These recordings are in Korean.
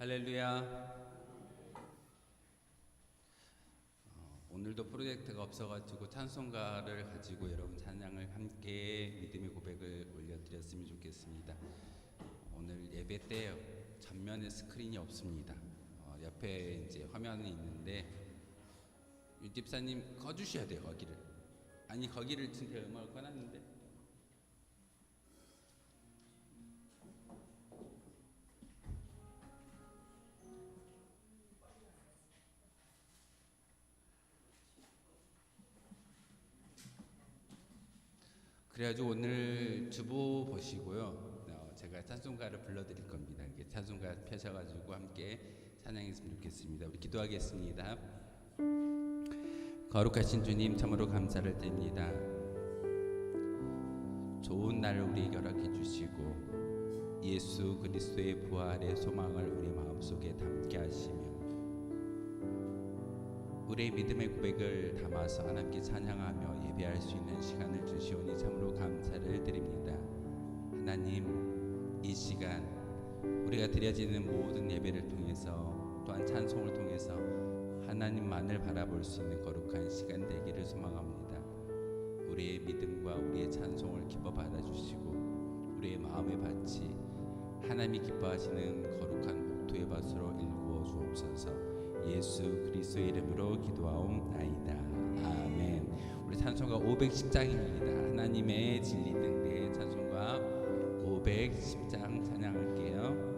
할렐루야. 오늘도 프로젝트가 없어가지고 찬송가를 가지고 여러분 찬양을 함께 믿음의 고백을 올려드렸으면 좋겠습니다. 오늘 예배 때 전면에 스크린이 없습니다. 옆에 이제 화면이 있는데 유 집사님 꺼주셔야 돼요. 거기를 진짜 음악을 꺼놨는데. 그래가지고 오늘 주보 보시고요. 제가 찬송가를 불러드릴 겁니다. 찬송가 펴셔가지고 함께 찬양했으면 좋겠습니다. 우리 기도하겠습니다. 거룩하신 주님, 참으로 감사를 드립니다. 좋은 날을 우리에게 허락해 주시고 예수 그리스도의 부활의 소망을 우리 마음속에 담게 하시며 우리의 믿음의 고백을 담아서 하나님께 찬양하며 예배할 수 있는 시간을 주시오니 참으로 감사를 드립니다. 하나님, 이 시간 우리가 드려지는 모든 예배를 통해서 또한 찬송을 통해서 하나님만을 바라볼 수 있는 거룩한 시간 되기를 소망합니다. 우리의 믿음과 우리의 찬송을 기뻐 받아주시고 우리의 마음의 밭이 하나님이 기뻐하시는 거룩한 목토의 밭으로 일구어 주옵소서. 예수 그리스도의 이름으로 기도하옵나이다. 아멘. 우리 찬송가 510장입니다. 하나님의 진리 등대 찬송가 510장 찬양할게요.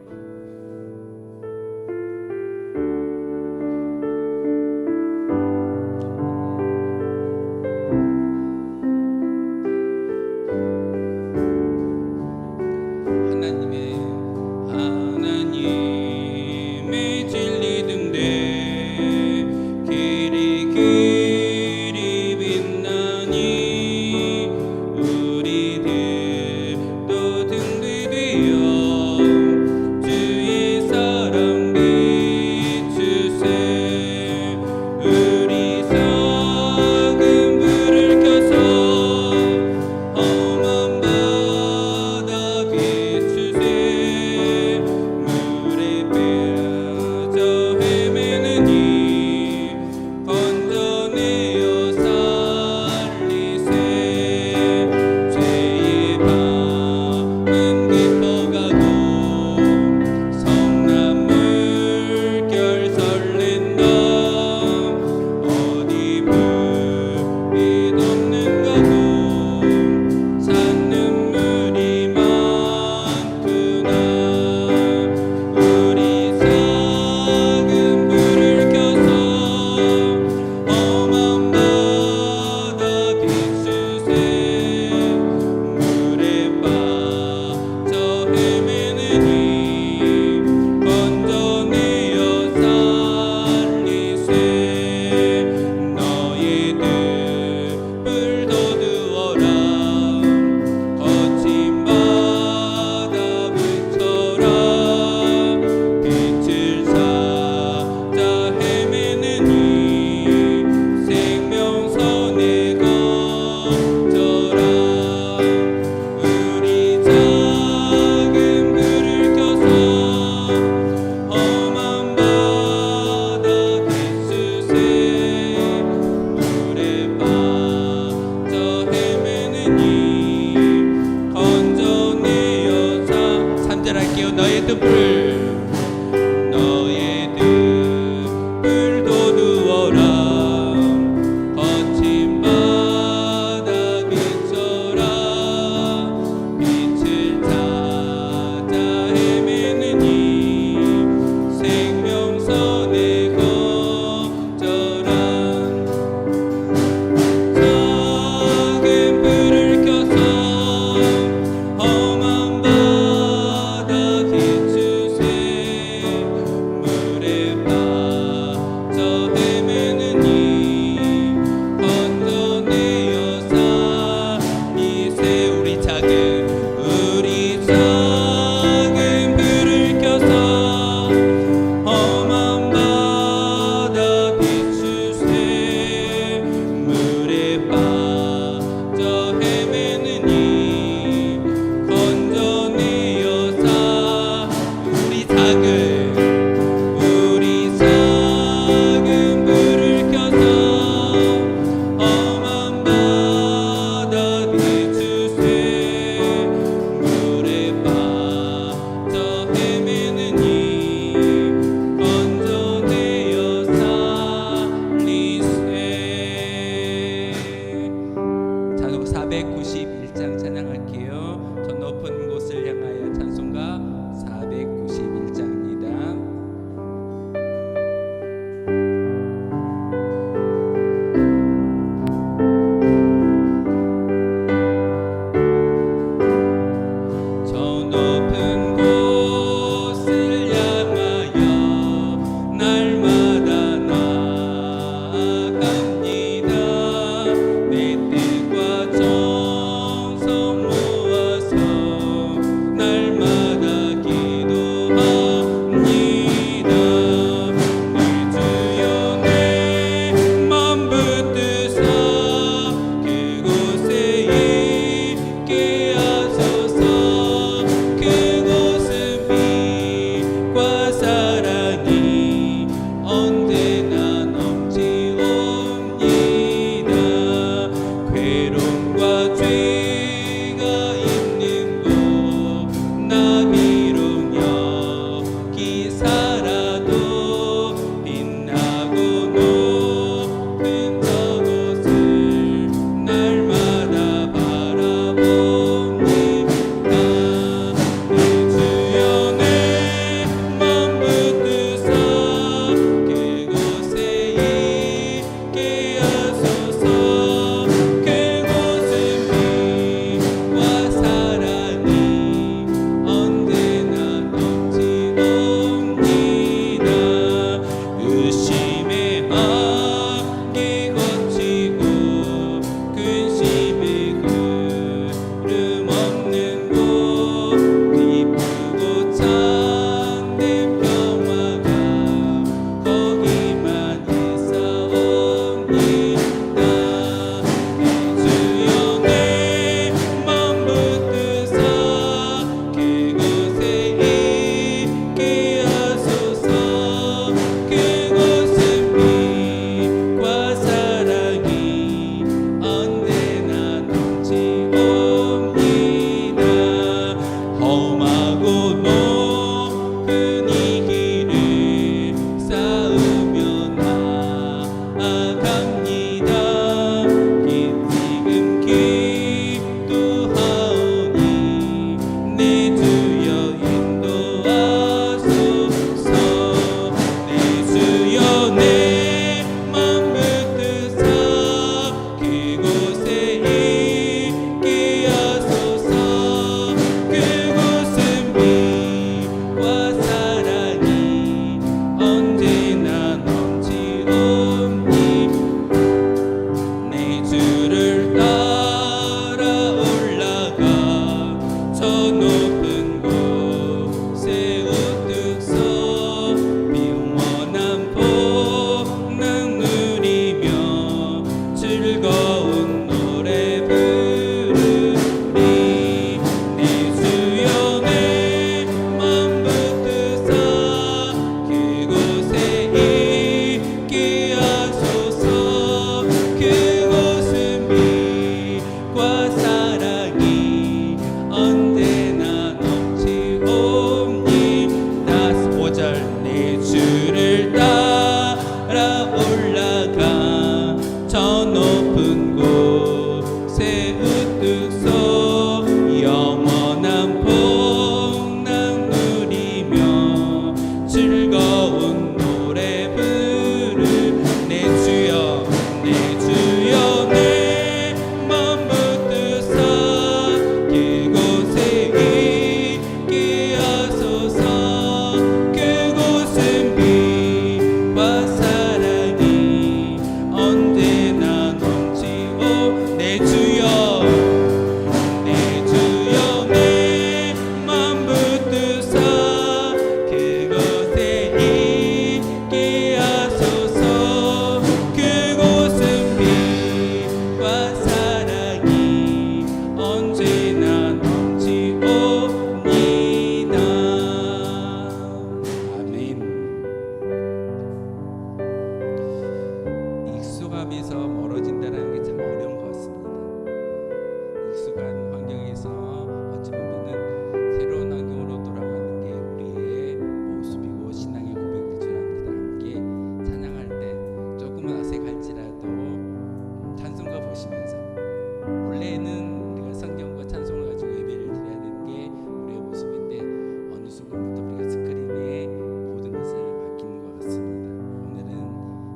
험한 바다 비추세 높고 높은 이 길을 쌓으며 나아갑니다. 지금 기도하오니 내 주여 인도하소서. 내 주여 내 맘 붙드사 그곳에 있게 하소서. 그곳은 빛과 사랑이 언제나 넘치옵니. 내 주를 따라 올라가 저 높은 곳에 우뚝 서 영원한 복능 누리며 즐거운 노래 부르리. 내 주여 내 맘 붙드사 그곳에 있게 하소서. 그곳은 빛과 사랑이 언제나 넘치옵니. 다시 5절. 내 주를 따라 올라가 저 높은 곳에 우뚝 서 영원한 복능 누리며 즐거운 노래 부르. 내 주여 내 주여 내 맘 붙드사 그곳에 있게 하소서. 그곳은 빛과 사랑이 언제나 넘치오. 내 주여 내 주여 내 맘 붙드사 그곳에 있게 하소서. 그곳은 빛과 사랑이 언제나 넘치옵니다. 아멘. 익숙함에서 멀어진다는 게 참 어려운 것 같습니다. 익숙한 환경에서 어찌 보면은 새로운 환경으로 돌아가는 게 우리의 모습이고 신앙의 고백일 줄 압니다. 함께 찬양할 때 조금은 어색할지라도 찬송가 보시면서 원래는 우리가 성경과 찬송을 가지고 예배를 드려야 되는 게 우리의 모습인데 어느 순간부터 우리가 스크린에 모든 것을 맡기는 것 같습니다. 오늘은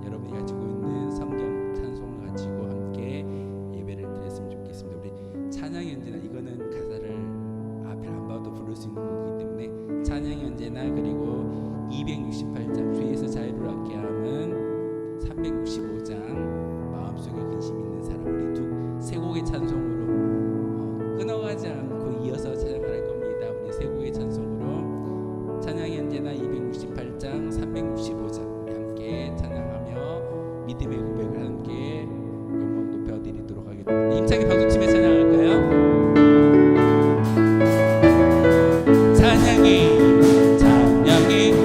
여러분이 가지고 있는 성경 찬송을 가지고 함께 예배를 드렸으면 좋겠습니다. 우리 찬양이 언제나 이거는 가사를 앞에 안 봐도 부를 수 있는 곡이기 때문에 찬양이 언제나 그리고 268장 주에서 자유를 얻게 함은 365장 마음속에 근심 있는 사람 우리 세 곡의 찬송으로 끊어가지 않고 이어서 찬양할 겁니다. 우리 세 곡의 찬송으로 찬양이 언제나 268장 365장 우리 함께 찬양하며 믿음의 고백을 함께 영광 높여드리도록 하겠습니다. 힘차게 박수치며 찬양할까요? 찬양이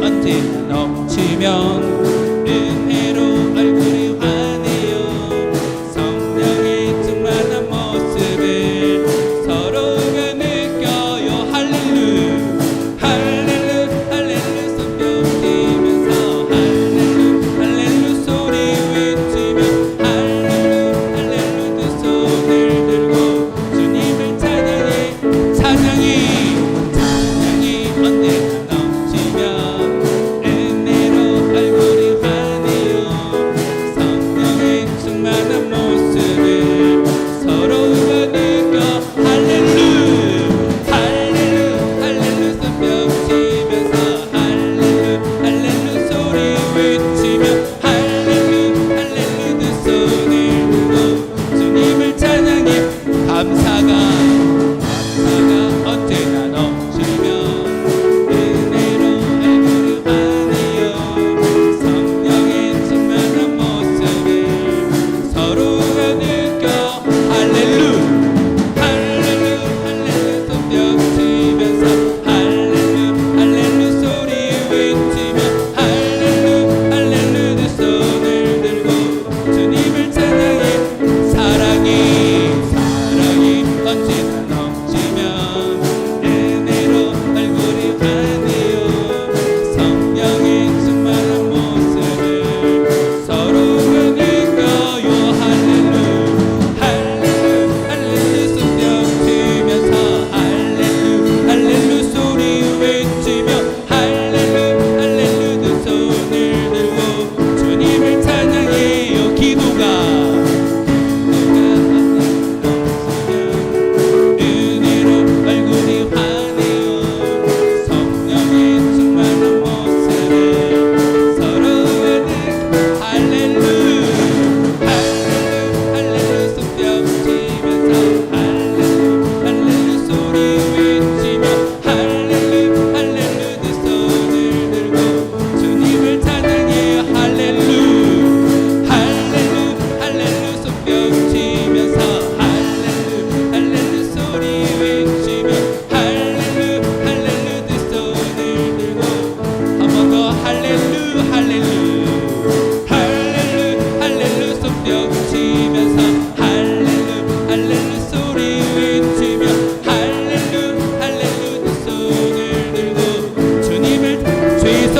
언제나 넘치면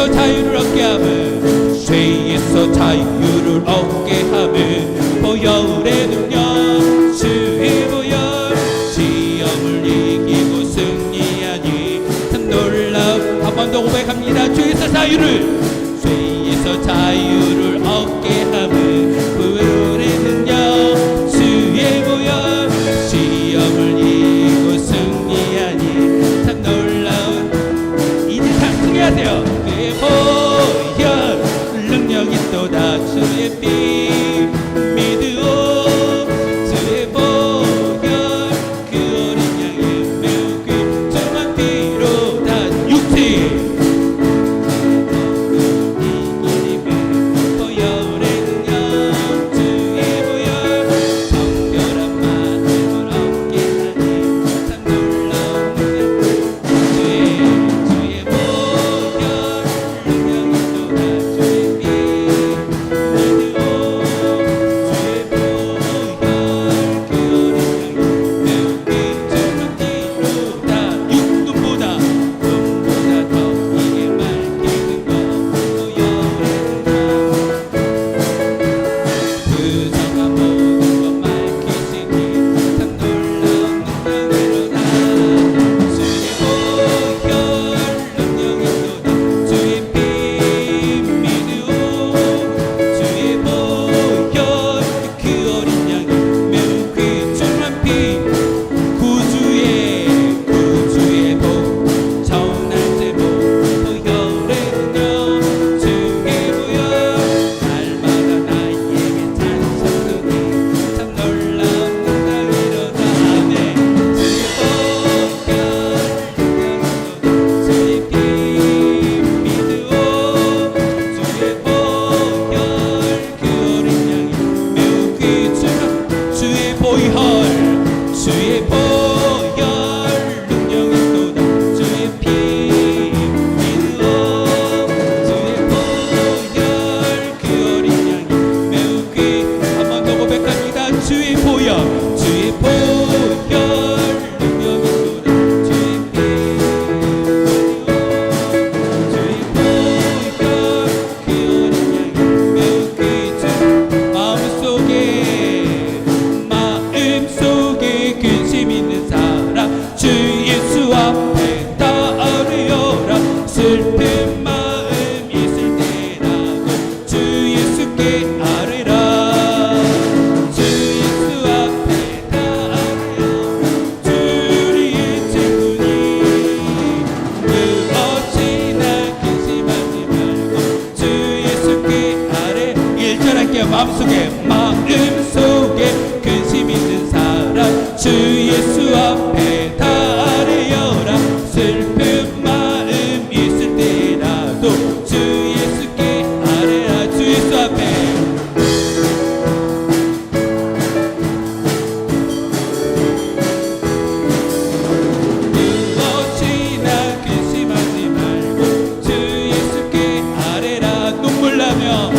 죄에서 자유를 얻게 하며 죄에서 자유를 얻게 하며 보혈의 능력 주의 보혈 시험을 이기고 승리하니 참 놀라운 한 번 더 고백합니다. 죄에서 자유를 얻게 하며 보혈의 능력 주의 보혈 시험을 이기고 승리하니 참 놀라운 이제 상승해야 돼요. 주의 보혈 능력이 또다 주의 피 믿으오 주의 보혈 그 어린 양의 매우 귀중한 피로 다 육체 마음속에 근심 있는 사람 주 예수 앞에 다 아뢰어라. 슬픈 마음 있을 때라도 주 예수께 아뢰라. 주 예수 앞에 무엇이나 근심하지 말고 주 예수께 아뢰라. 눈물 나며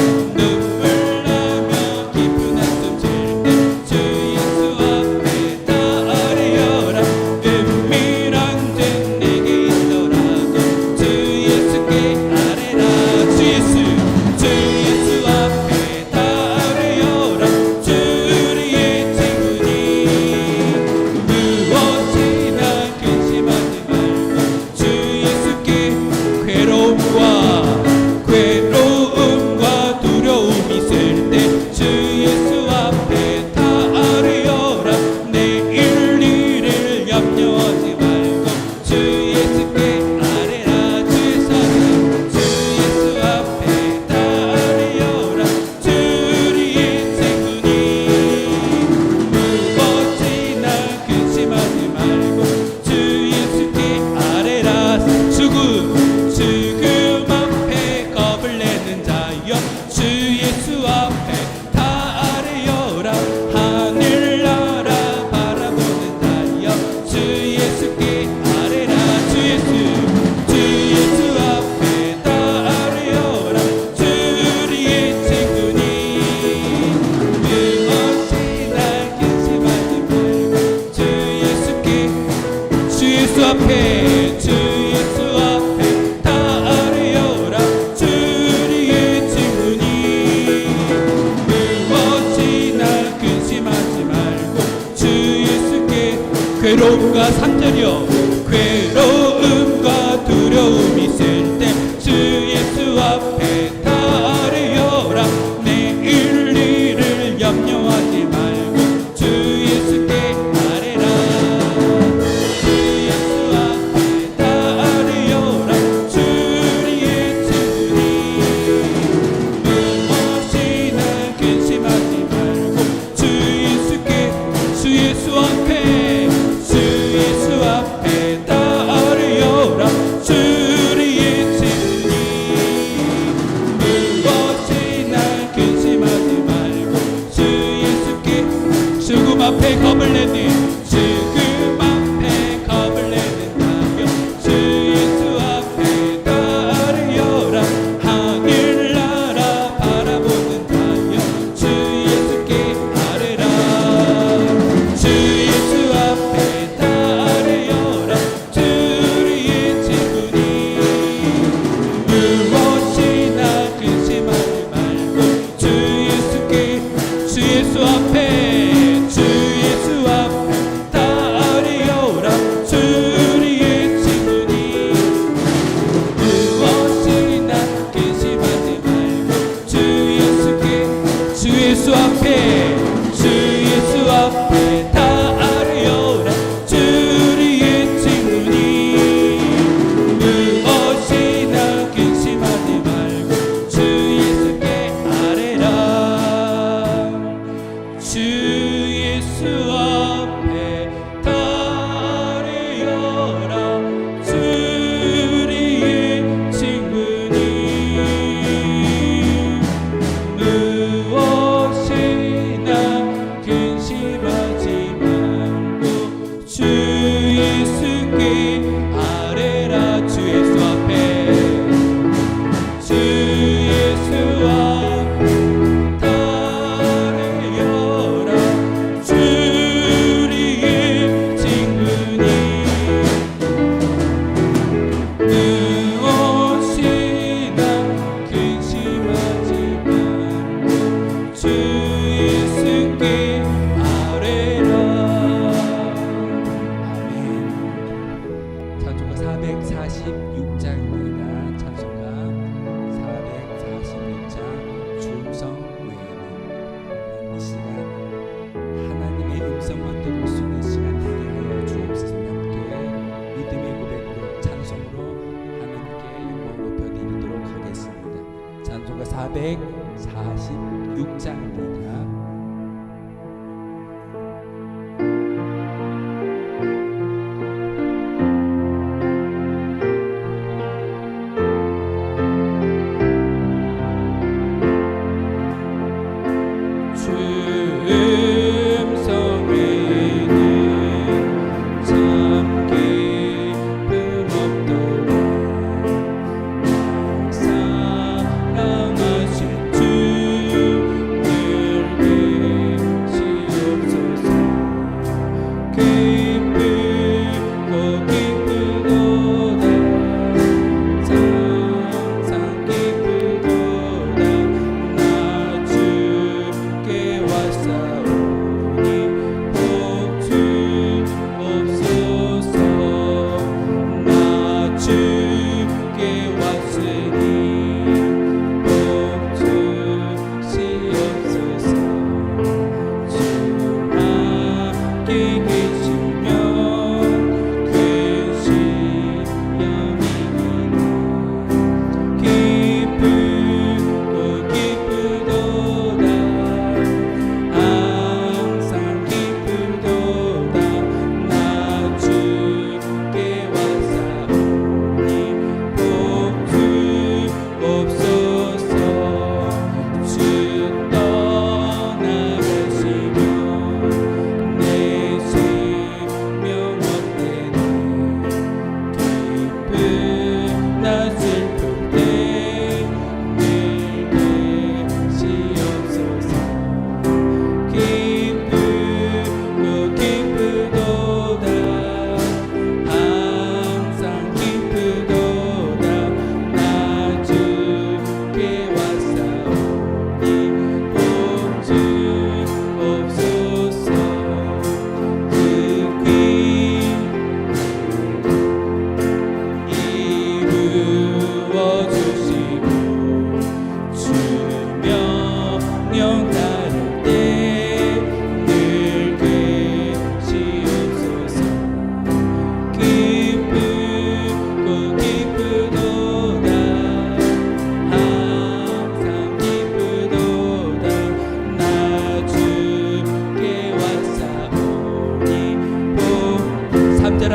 446장입니다.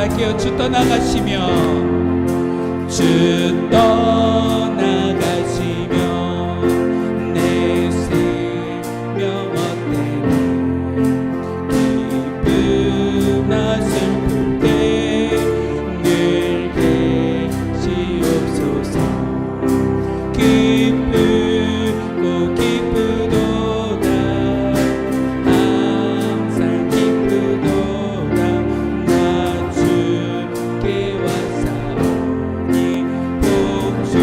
할게요. 주 떠나가시며 주 떠나가시며 내 생명 어때니 기쁘나 슬플 때 늘 계시옵소서. 기쁘고 기쁘도다 항상 기쁘도다 나 주께 왔사오니 복주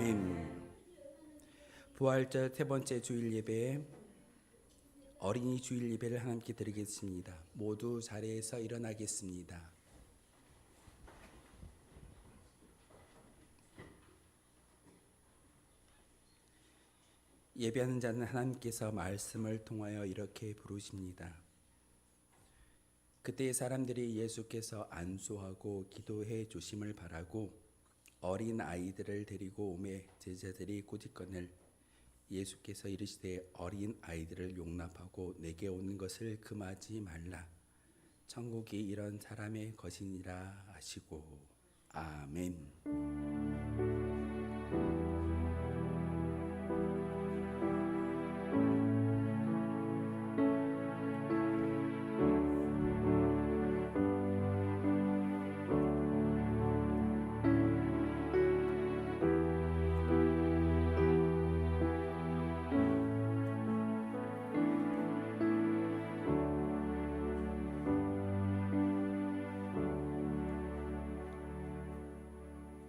아멘. 부활절 세 번째 주일 예배에 어린이 주일 예배를 하나님께 드리겠습니다. 모두 자리에서 일어나겠습니다. 예배하는 자는 하나님께서 말씀을 통하여 이렇게 부르십니다. 그때 사람들이 예수께서 안수하고 기도해 주심을 바라고 어린 아이들을 데리고 오매 제자들이 꼬집거늘 예수께서 이르시되 어린 아이들을 용납하고 내게 오는 것을 금하지 말라. 천국이 이런 사람의 것이니라 하시고 아멘.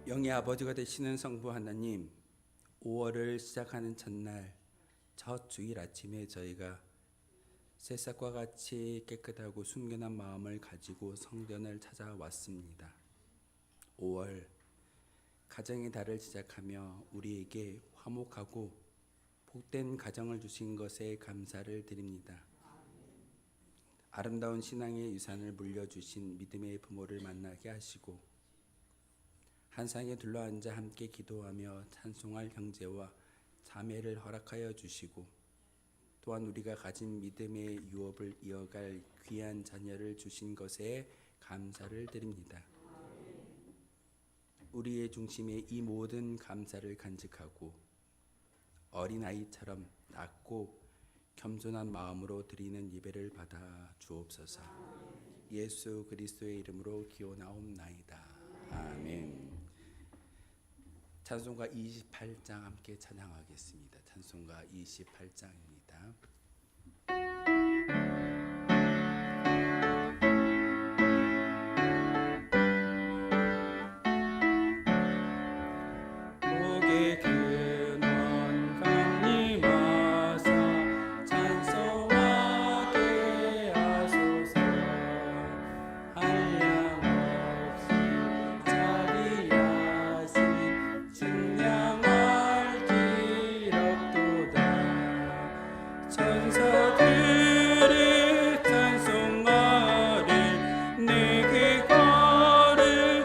영의 아버지가 되시는 성부 하나님, 5월을 시작하는 첫날 첫 주일 아침에 저희가 새싹과 같이 깨끗하고 순결한 마음을 가지고 성전을 찾아왔습니다. 5월 가정의 달을 시작하며 우리에게 화목하고 복된 가정을 주신 것에 감사를 드립니다. 아름다운 신앙의 유산을 물려주신 믿음의 부모를 만나게 하시고 한 상에 둘러앉아 함께 기도하며 찬송할 형제와 자매를 허락하여 주시고 또한 우리가 가진 믿음의 유업을 이어갈 귀한 자녀를 주신 것에 감사를 드립니다. 우리의 중심에 이 모든 감사를 간직하고 어린아이처럼 낮고 겸손한 마음으로 드리는 예배를 받아 주옵소서. 예수 그리스도의 이름으로 기원하옵나이다. 아멘. 찬송가 28장 함께 찬양하겠습니다. 찬송가 28장입니다. 목의 근원 강림하사 찬송하게 하소서. 한량없이 자비하신 증량할 기록도다. 천사들의 찬송가를 내게 가르치소서.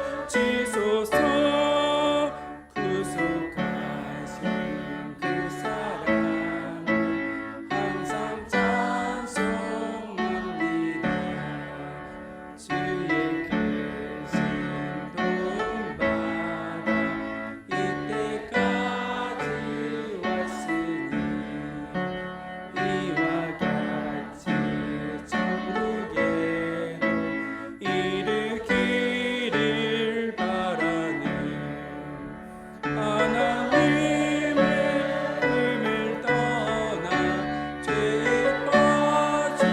구속하신 그 사랑을 항상 찬송합니다. 주의 계신 도움받아 이때까지 왔으니 이와 같이 천국에로 이르기를 바라는 하나님의 품을 떠나 죄에 빠진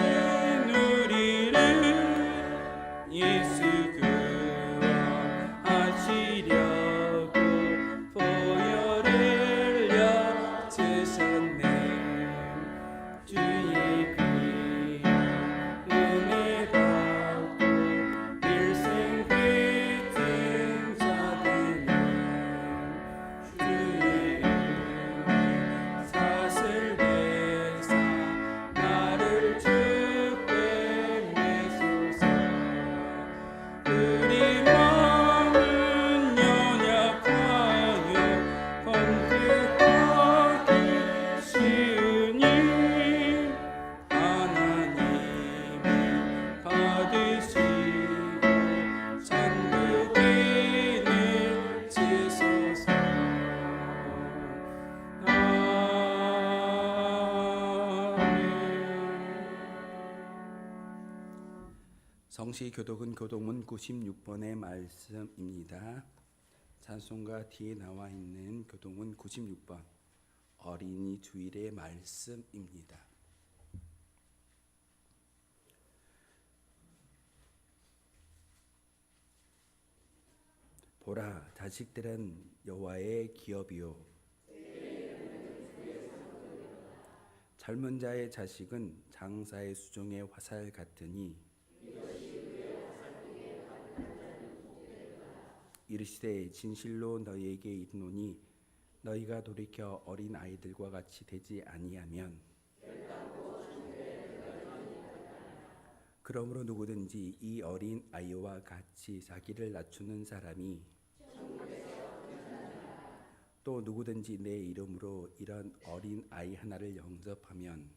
우리를 예수 구원하시려고 보혈을 여주셨네. 주의 귀한 은혜 받고 일생 빛은 자들은 주의 은혜 사슬 대사 나를 주께 메소서. 우리 마음은 연약하여 범죄하기 쉬우니 하나님이 받으시고 천국인을 주소서. 성시교독은 교독문 96번의 말씀입니다. 찬송가 뒤에 나와 있는 교독문 96번 어린이 주일의 말씀입니다. 보라, 자식들은 여호와의 기업이요 젊은 자의 자식은 장사의 수종의 화살 같으니 이르시되 진실로 너희에게 이르노니 너희가 돌이켜 어린 아이들과 같이 되지 아니하면 그러므로 누구든지 이 어린 아이와 같이 자기를 낮추는 사람이 또 누구든지 내 이름으로 이런 어린 아이 하나를 영접하면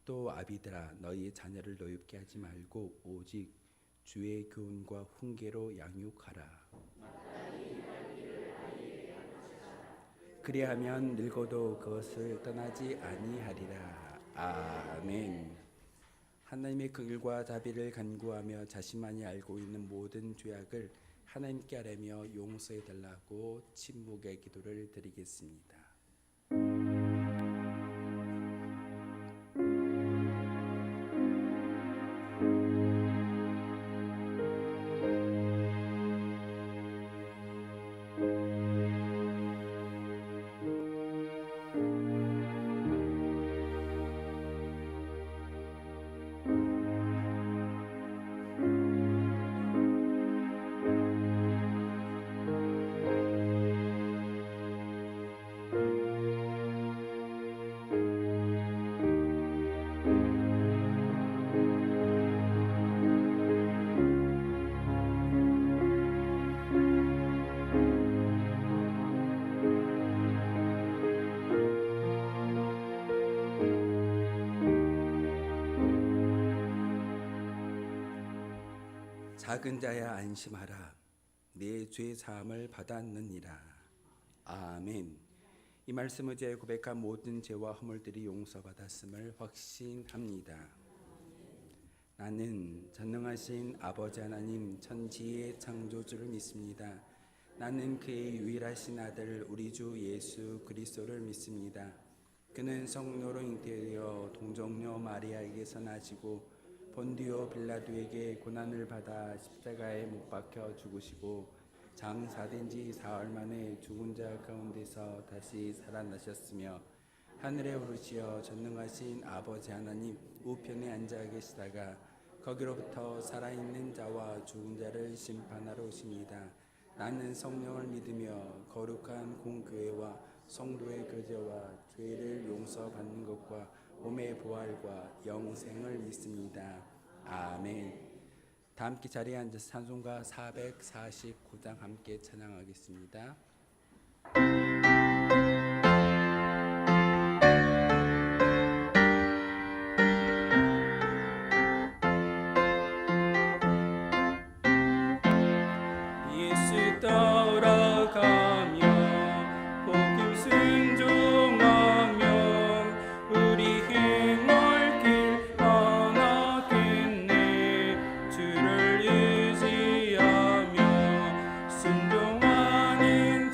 또 아비들아 너희 자녀를 노엽게 하지 말고 오직 주의 교훈과 훈계로 양육하라. 그리하면 늙어도 그것을 떠나지 아니하리라. 아멘. 하나님의 긍휼과 자비를 간구하며 자신만이 알고 있는 모든 죄악을 하나님께 아뢰며 용서해 달라고 침묵의 기도를 드리겠습니다. 작은 자야 안심하라. 내 죄 사함을 받았느니라. 아멘. 이 말씀을 제 고백한 모든 죄와 허물들이 용서받았음을 확신합니다. 나는 전능하신 아버지 하나님 천지의 창조주를 믿습니다. 나는 그의 유일하신 아들 우리 주 예수 그리스도를 믿습니다. 그는 성령으로 잉태되어 동정녀 마리아에게서 나시고 본디오 빌라도에게 고난을 받아 십자가에 못 박혀 죽으시고 장사된 지 사흘 만에 죽은 자 가운데서 다시 살아나셨으며 하늘에 오르시어 전능하신 아버지 하나님 우편에 앉아 계시다가 거기로부터 살아있는 자와 죽은 자를 심판하러 오십니다. 나는 성령을 믿으며 거룩한 공교회와 성도의 교제와 죄를 용서받는 것과 몸의 부활과 영생을 믿습니다. 아멘. 다 함께 자리에 앉아서 찬송가 449장 함께 찬양하겠습니다. 예수 따라가며 복음 순종하며 우리 행할 길 하나겠네. 주를 의지하며 순종하는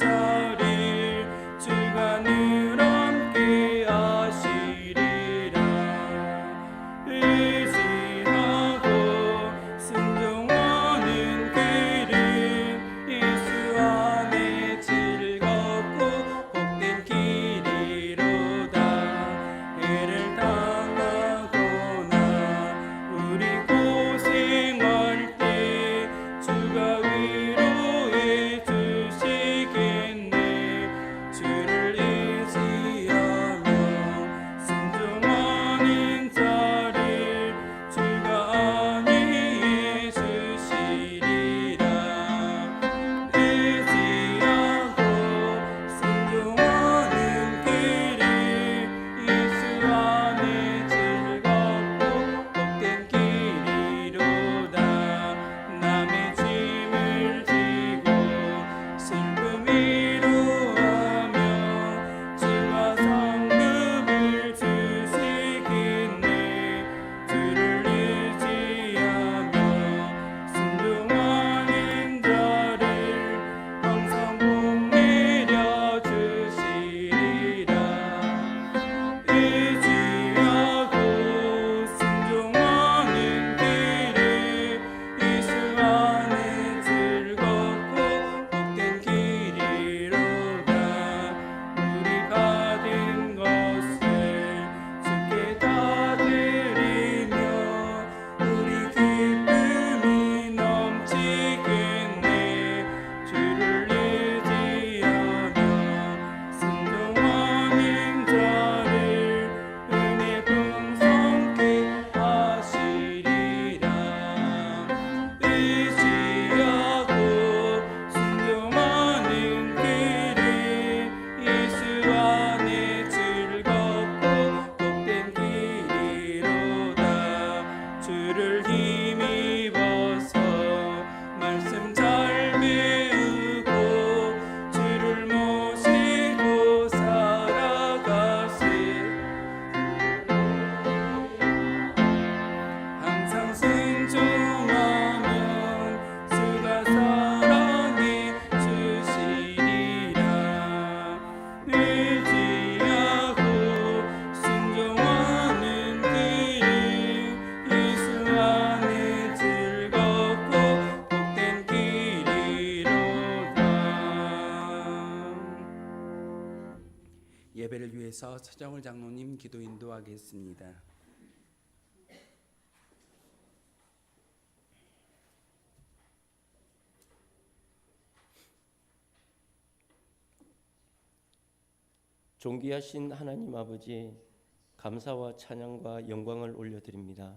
예배를 위해서 서정을 장로님 기도 인도하겠습니다. 존귀하신 하나님 아버지, 감사와 찬양과 영광을 올려드립니다.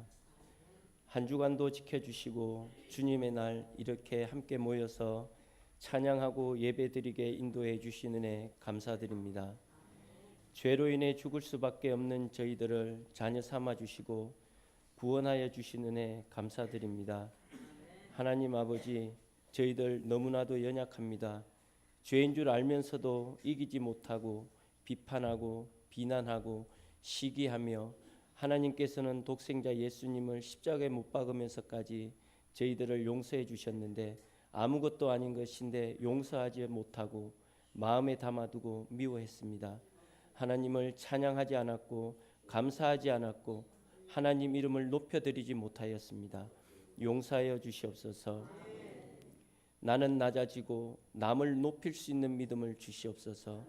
한 주간도 지켜주시고 주님의 날 이렇게 함께 모여서 찬양하고 예배드리게 인도해 주신 은혜 감사드립니다. 죄로 인해 죽을 수밖에 없는 저희들을 자녀 삼아 주시고 구원하여 주신 은혜 감사드립니다. 하나님 아버지, 저희들 너무나도 연약합니다. 죄인 줄 알면서도 이기지 못하고 비판하고 비난하고 시기하며 하나님께서는 독생자 예수님을 십자가에 못 박으면서까지 저희들을 용서해 주셨는데 아무것도 아닌 것인데 용서하지 못하고 마음에 담아두고 미워했습니다. 하나님을 찬양하지 않았고 감사하지 않았고 하나님 이름을 높여드리지 못하였습니다. 용서하여 주시옵소서. 나는 낮아지고 남을 높일 수 있는 믿음을 주시옵소서.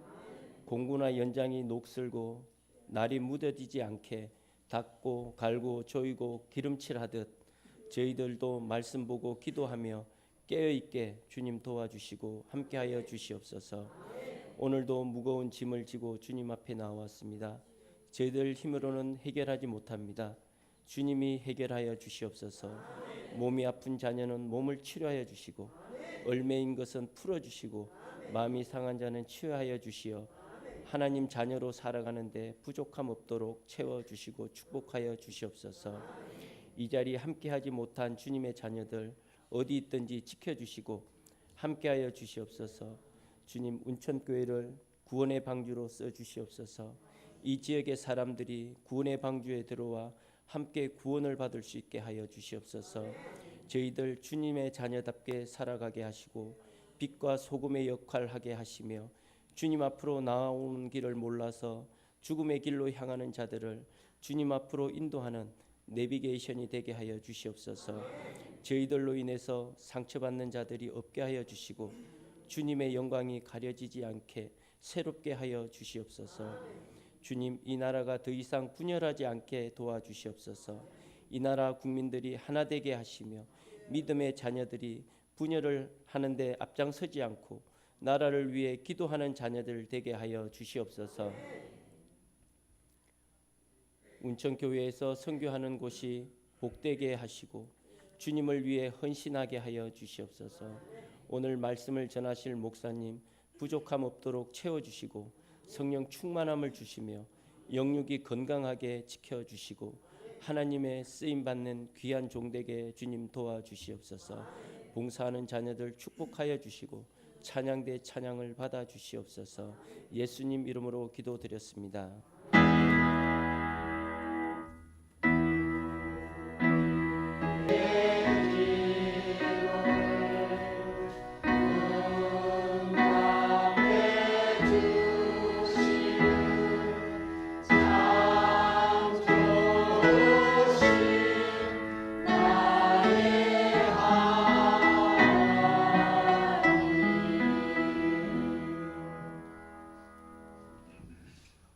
공구나 연장이 녹슬고 날이 무뎌지지 않게 닦고 갈고 조이고 기름칠하듯 저희들도 말씀 보고 기도하며 깨어있게 주님 도와주시고 함께하여 주시옵소서. 오늘도 무거운 짐을 지고 주님 앞에 나왔습니다. 저희들 힘으로는 해결하지 못합니다. 주님이 해결하여 주시옵소서. 몸이 아픈 자녀는 몸을 치료하여 주시고 얼매인 것은 풀어주시고 마음이 상한 자는 치유하여 주시어 하나님 자녀로 살아가는데 부족함 없도록 채워주시고 축복하여 주시옵소서. 이 자리에 함께하지 못한 주님의 자녀들 어디 있든지 지켜주시고 함께하여 주시옵소서. 주님, 운천교회를 구원의 방주로 써주시옵소서. 이 지역의 사람들이 구원의 방주에 들어와 함께 구원을 받을 수 있게 하여 주시옵소서. 저희들 주님의 자녀답게 살아가게 하시고 빛과 소금의 역할을 하게 하시며 주님 앞으로 나아오는 길을 몰라서 죽음의 길로 향하는 자들을 주님 앞으로 인도하는 내비게이션이 되게 하여 주시옵소서. 저희들로 인해서 상처받는 자들이 없게 하여 주시고 주님의 영광이 가려지지 않게 새롭게 하여 주시옵소서. 주님, 이 나라가 더 이상 분열하지 않게 도와주시옵소서. 이 나라 국민들이 하나 되게 하시며 믿음의 자녀들이 분열을 하는데 앞장서지 않고 나라를 위해 기도하는 자녀들 되게 하여 주시옵소서. 운천교회에서 선교하는 곳이 복되게 하시고 주님을 위해 헌신하게 하여 주시옵소서. 오늘 말씀을 전하실 목사님 부족함 없도록 채워주시고 성령 충만함을 주시며 영육이 건강하게 지켜주시고 하나님의 쓰임받는 귀한 종되게 주님 도와주시옵소서. 봉사하는 자녀들 축복하여 주시고 찬양대 찬양을 받아 주시옵소서. 예수님 이름으로 기도드렸습니다.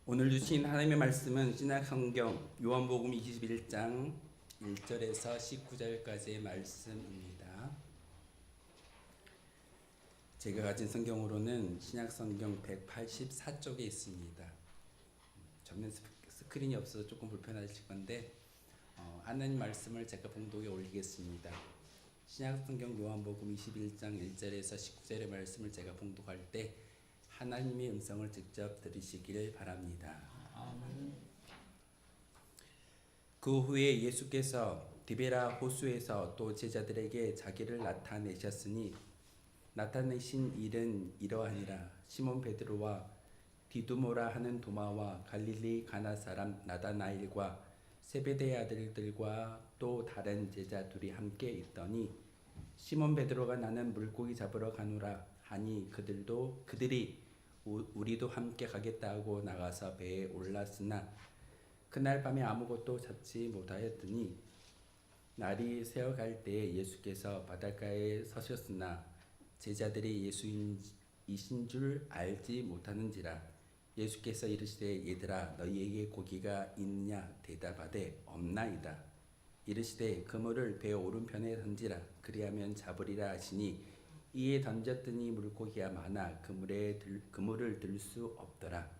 오늘 주신 하나님의 말씀은 신약성경 요한복음 21장 1절에서 19절까지의 말씀입니다. 제가 가진 성경으로는 신약성경 184쪽에 있습니다. 전면 스크린이 없어서 조금 불편하실 건데 하나님 말씀을 제가 봉독에 올리겠습니다. 신약성경 요한복음 21장 1절에서 19절의 말씀을 제가 봉독할 때 하나님의 음성을 직접 들으시기를 바랍니다. 아멘. 그 후에 예수께서 디베라 호수에서 또 제자들에게 자기를 나타내셨으니 나타내신 일은 이러하니라. 시몬 베드로와 디두모라 하는 도마와 갈릴리 가나 사람 나다나엘과 세베대의 아들들과 또 다른 제자 둘이 함께 있더니 시몬 베드로가 나는 물고기 잡으러 가노라 하니 그들이 우리도 함께 가겠다고 나가서 배에 올랐으나 그날 밤에 아무것도 잡지 못하였더니 날이 새어갈 때에 예수께서 바닷가에 서셨으나 제자들이 예수이신 줄 알지 못하는지라. 예수께서 이르시되 얘들아 너희에게 고기가 있느냐 대답하되 없나이다. 이르시되 그물을 배 오른편에 던지라 그리하면 잡으리라 하시니 이에 던졌더니 물고기가 많아 그물을 들 수 없더라.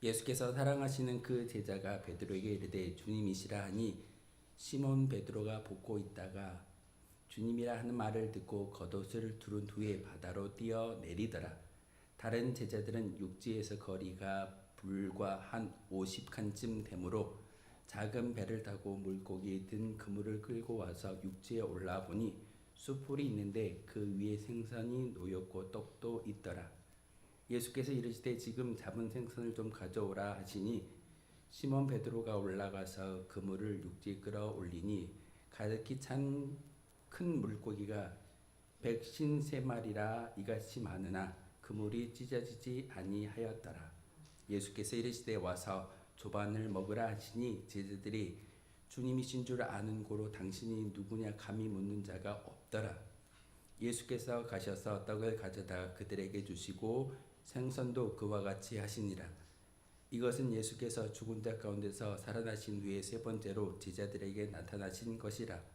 예수께서 사랑하시는 그 제자가 베드로에게 이르되 주님이시라 하니 시몬 베드로가 볶고 있다가 주님이라 하는 말을 듣고 겉옷을 두른 후에 바다로 뛰어 내리더라. 다른 제자들은 육지에서 거리가 불과 한 50칸쯤 되므로 작은 배를 타고 물고기 든 그물을 끌고 와서 육지에 올라 보니 숯불이 있는데 그 위에 생선이 놓였고 떡도 있더라. 예수께서 이르시되 지금 잡은 생선을 좀 가져오라 하시니 시몬 베드로가 올라가서 그물을 육지에 끌어올리니 가득히 찬 큰 물고기가 153마리라 이같이 많으나 그물이 찢어지지 아니하였더라. 예수께서 이르시되 와서 조반을 먹으라 하시니 제자들이 주님이신 줄 아는 고로 당신이 누구냐 감히 묻는 자가 없더라. 예수께서 가셔서 떡을 가져다 그들에게 주시고 생선도 그와 같이 하시니라. 이것은 예수께서 죽은 자 가운데서 살아나신 후에 세 번째로 제자들에게 나타나신 것이라.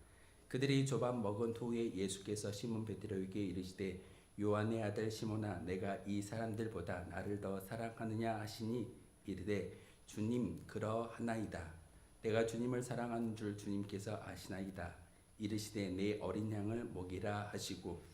그들이 조반 먹은 후에 예수께서 시몬 베드로에게 이르시되 요한의 아들 시몬아 내가 이 사람들보다 나를 더 사랑하느냐 하시니 이르되 주님 그러하나이다. 내가 주님을 사랑하는 줄 주님께서 아시나이다. 이르시되 내 어린 양을 먹이라 하시고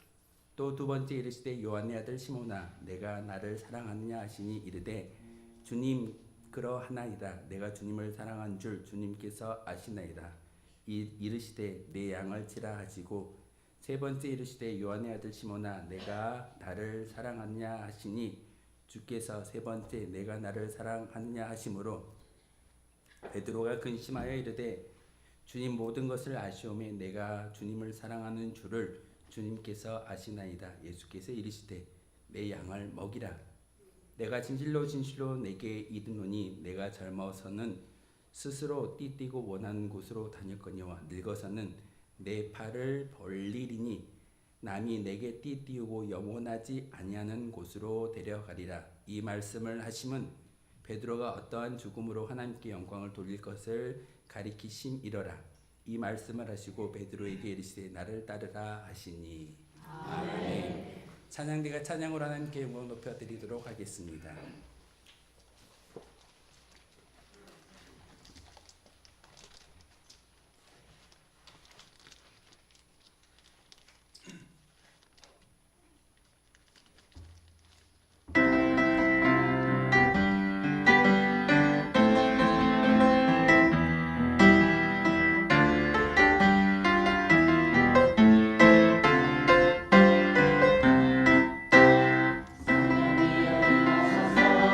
또 두 번째 이르시되 요한의 아들 시몬아 내가 나를 사랑하느냐 하시니 이르되 주님 그러하나이다. 내가 주님을 사랑한 줄 주님께서 아시나이다. 이르시되 내 양을 치라 하시고 세 번째 이르시되 요한의 아들 시몬아 내가 나를 사랑하느냐 하시니 주께서 세 번째 내가 나를 사랑하느냐 하심으로 베드로가 근심하여 이르되 주님 모든 것을 아시오매 내가 주님을 사랑하는 줄을 주님께서 아시나이다. 예수께서 이르시되 내 양을 먹이라. 내가 진실로 진실로 내게 이르노니 내가 젊어서는 스스로 띠띠고 원하는 곳으로 다녔거니와 늙어서는 내 팔을 벌리리니 남이 내게 띠띠우고 영원하지 아니하는 곳으로 데려가리라. 이 말씀을 하심은 베드로가 어떠한 죽음으로 하나님께 영광을 돌릴 것을 가리키심이러라. 이 말씀을 하시고 베드로에게 이르시되 나를 따르라 하시니 아멘. 찬양대가 찬양으로 하나님께 영광 높여드리도록 하겠습니다. 하소서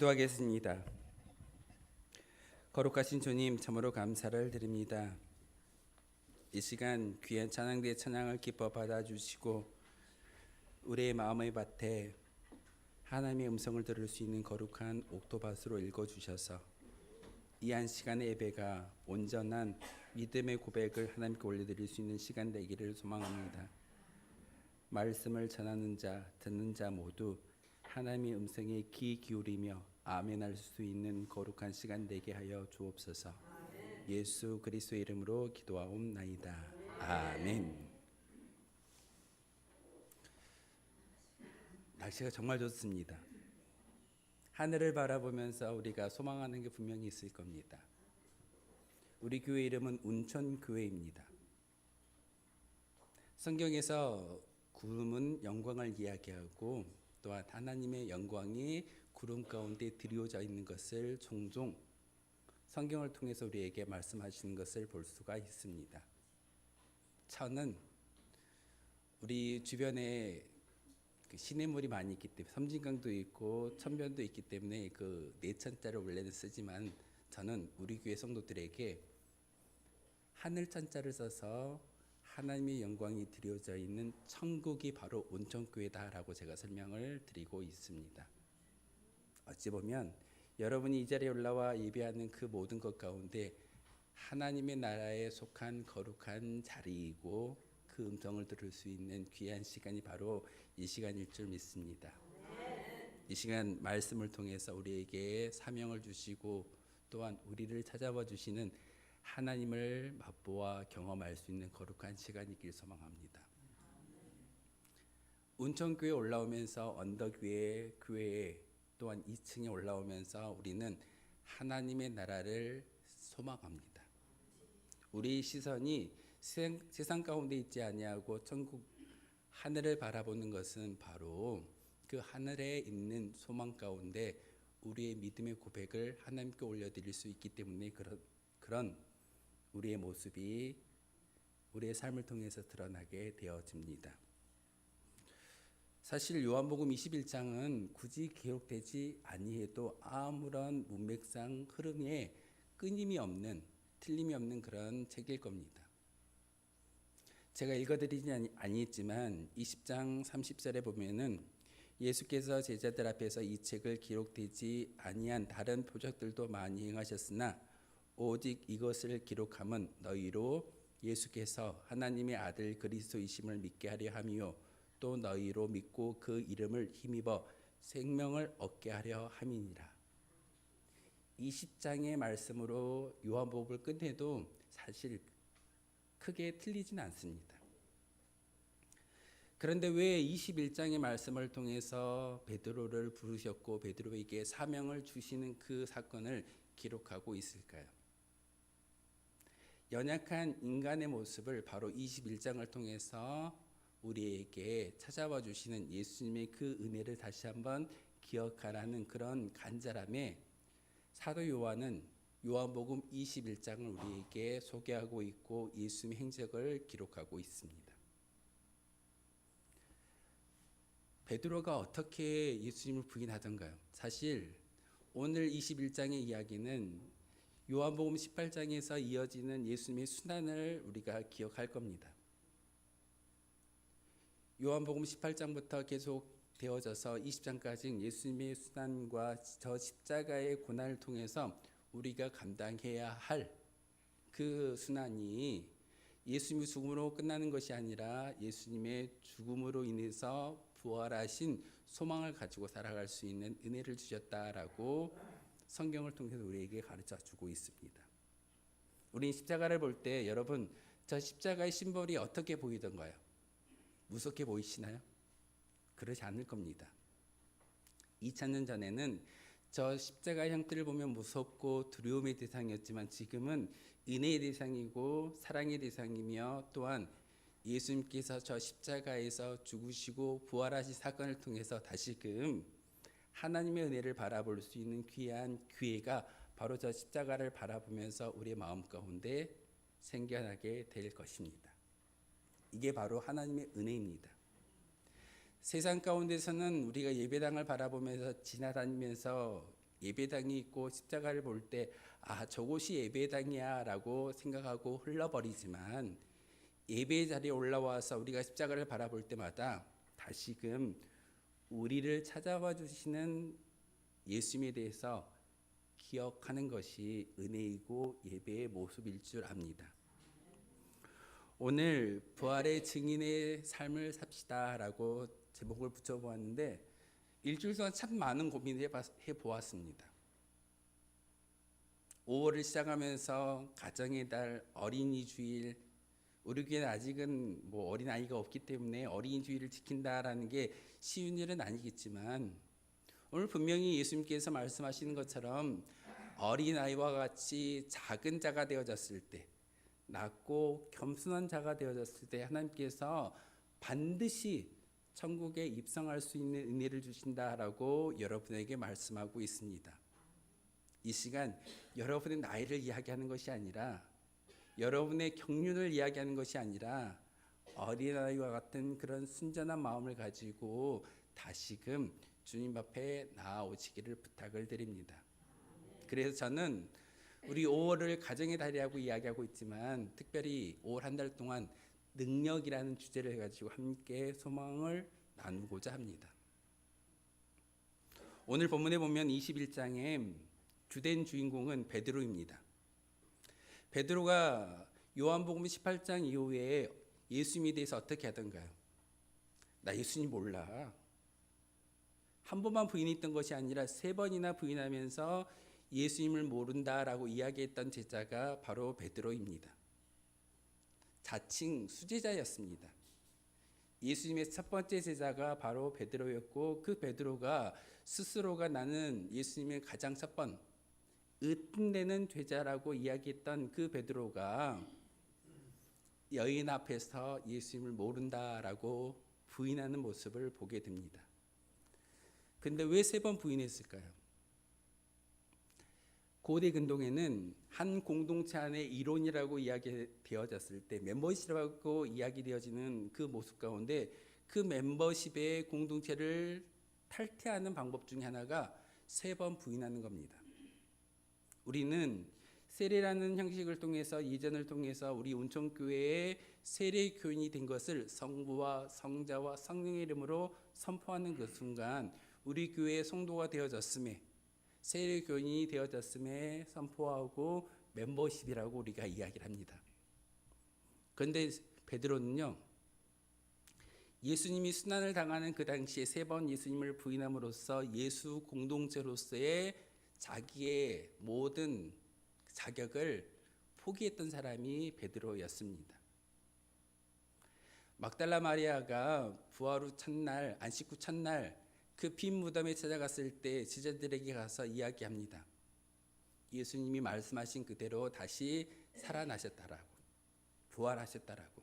기도하겠습니다. 거룩하신 주님, 참으로 감사를 드립니다. 이 시간 귀한 찬양대의 찬양을 기뻐 받아주시고 우리의 마음의 밭에 하나님의 음성을 들을 수 있는 거룩한 옥토밭으로 읽어주셔서 이 한 시간의 예배가 온전한 믿음의 고백을 하나님께 올려드릴 수 있는 시간 되기를 소망합니다. 말씀을 전하는 자, 듣는 자 모두 하나님의 음성에 귀 기울이며 아멘할 수 있는 거룩한 시간 되게 하여 주옵소서. 예수 그리스도의 이름으로 기도하옵나이다. 아멘. 날씨가 정말 좋습니다. 하늘을 바라보면서 우리가 소망하는 게 분명히 있을 겁니다. 우리 교회 이름은 운천교회입니다. 성경에서 구름은 영광을 이야기하고 또한 하나님의 영광이 구름 가운데 드리워져 있는 것을 종종 성경을 통해서 우리에게 말씀하시는 것을 볼 수가 있습니다. 천은 우리 주변에 시냇물이 많이 있기 때문에 섬진강도 있고 천변도 있기 때문에 그 네천자를 원래는 쓰지만 저는 우리 교회 성도들에게 하늘천자를 써서 하나님의 영광이 드려져 있는 천국이 바로 온천교회다라고 제가 설명을 드리고 있습니다. 어찌 보면 여러분이 이 자리에 올라와 예배하는 그 모든 것 가운데 하나님의 나라에 속한 거룩한 자리이고 그 음성을 들을 수 있는 귀한 시간이 바로 이 시간일 줄 믿습니다. 이 시간 말씀을 통해서 우리에게 사명을 주시고 또한 우리를 찾아와 주시는 하나님을 맛보아 경험할 수 있는 거룩한 시간이길 소망합니다. 운천교회 올라오면서 언덕 위에 교회에 또한 2층에 올라오면서 우리는 하나님의 나라를 소망합니다. 우리 시선이 세상 가운데 있지 아니하고 천국 하늘을 바라보는 것은 바로 그 하늘에 있는 소망 가운데 우리의 믿음의 고백을 하나님께 올려드릴 수 있기 때문에 그런 우리의 모습이 우리의 삶을 통해서 드러나게 되어집니다. 사실 요한복음 21장은 굳이 기록되지 아니해도 아무런 문맥상 흐름에 끊임이 없는 틀림이 없는 그런 책일 겁니다. 제가 읽어드리지 아니했지만 20장 30절에 보면은 예수께서 제자들 앞에서 이 책을 기록되지 아니한 다른 표적들도 많이 행하셨으나 오직 이것을 기록함은 너희로 예수께서 하나님의 아들 그리스도이심을 믿게 하려 함이요 또 너희로 믿고 그 이름을 힘입어 생명을 얻게 하려 함이니라. 20장의 말씀으로 요한복음을 끝내도 사실 크게 틀리진 않습니다. 그런데 왜 21장의 말씀을 통해서 베드로를 부르셨고 베드로에게 사명을 주시는 그 사건을 기록하고 있을까요? 연약한 인간의 모습을 바로 21장을 통해서 우리에게 찾아와 주시는 예수님의 그 은혜를 다시 한번 기억하라는 그런 간절함에 사도 요한은 요한복음 21장을 우리에게 소개하고 있고 예수님의 행적을 기록하고 있습니다. 베드로가 어떻게 예수님을 부인하던가요? 사실 오늘 21장의 이야기는 요한복음 18장에서 이어지는 예수님의 순환을 우리가 기억할 겁니다. 요한복음 18장부터 계속 되어져서 20장까지 예수님의 순환과 저 십자가의 고난을 통해서 우리가 감당해야 할 그 순환이 예수님의 죽음으로 끝나는 것이 아니라 예수님의 죽음으로 인해서 부활하신 소망을 가지고 살아갈 수 있는 은혜를 주셨다라고 성경을 통해서 우리에게 가르쳐 주고 있습니다. 우리 십자가를 볼 때 여러분 저 십자가의 심벌이 어떻게 보이던가요? 무섭게 보이시나요? 그러지 않을 겁니다. 2000년 전에는 저 십자가의 형태를 보면 무섭고 두려움의 대상이었지만 지금은 은혜의 대상이고 사랑의 대상이며 또한 예수님께서 저 십자가에서 죽으시고 부활하신 사건을 통해서 다시금 하나님의 은혜를 바라볼 수 있는 귀한 기회가 바로 저 십자가를 바라보면서 우리의 마음 가운데 생겨나게 될 것입니다. 이게 바로 하나님의 은혜입니다. 세상 가운데서는 우리가 예배당을 바라보면서 지나다니면서 예배당이 있고 십자가를 볼 때 저곳이 예배당이야라고 생각하고 흘러버리지만 예배 자리에 올라와서 우리가 십자가를 바라볼 때마다 다시금 우리를 찾아와 주시는 예수님에 대해서 기억하는 것이 은혜이고 예배의 모습일 줄 압니다. 오늘 부활의 증인의 삶을 삽시다라고 제목을 붙여보았는데 일주일 동안 참 많은 고민을 해보았습니다. 5월을 시작하면서 가정의 달, 어린이 주일, 우리 교회는 아직은 어린아이가 없기 때문에 어린이 주일을 지킨다라는 게 쉬운 일은 아니겠지만 오늘 분명히 예수님께서 말씀하시는 것처럼 어린아이와 같이 작은 자가 되어졌을 때, 낮고 겸손한 자가 되어졌을 때 하나님께서 반드시 천국에 입성할 수 있는 은혜를 주신다라고 여러분에게 말씀하고 있습니다. 이 시간 여러분의 나이를 이야기하는 것이 아니라 여러분의 경륜을 이야기하는 것이 아니라 어린아이와 같은 그런 순전한 마음을 가지고 다시금 주님 앞에 나아오시기를 부탁을 드립니다. 그래서 저는 우리 5월을 가정의 달이라고 이야기하고 있지만 특별히 5월 한 달 동안 능력이라는 주제를 가지고 함께 소망을 나누고자 합니다. 오늘 본문에 보면 21장에 주된 주인공은 베드로입니다. 베드로가 요한복음 18장 이후에 예수님에 대해서 어떻게 하던가요? 나 예수님 몰라. 한 번만 부인했던 것이 아니라 3번이나 부인하면서 예수님을 모른다라고 이야기했던 제자가 바로 베드로입니다. 자칭 수제자였습니다. 예수님의 첫 번째 제자가 바로 베드로였고 그 베드로가 스스로가 나는 예수님의 가장 첫 번 으뜸되는 제자라고 이야기했던 그 베드로가 여인 앞에서 예수님을 모른다라고 부인하는 모습을 보게 됩니다. 근데 왜 3번 부인했을까요? 고대 근동에는 한 공동체 안에 이론이라고 이야기되어졌을 때 멤버십이라고 이야기되어지는 그 모습 가운데 그 멤버십의 공동체를 탈퇴하는 방법 중에 하나가 3번 부인하는 겁니다. 우리는 세례라는 형식을 통해서 이전을 통해서 우리 온천교회의 세례 교인이 된 것을 성부와 성자와 성령의 이름으로 선포하는 그 순간 우리 교회의 성도가 되어졌음에 세례 교인이 되어졌음에 선포하고 멤버십이라고 우리가 이야기를 합니다. 그런데 베드로는요, 예수님이 순환을 당하는 그 당시에 3번 예수님을 부인함으로써 예수 공동체로서의 자기의 모든 자격을 포기했던 사람이 베드로였습니다. 막달라 마리아가 부활 후 첫날, 안식 후 첫날 그 빈 무덤에 찾아갔을 때 제자들에게 가서 이야기합니다. 예수님이 말씀하신 그대로 다시 살아나셨다라고, 부활하셨다라고.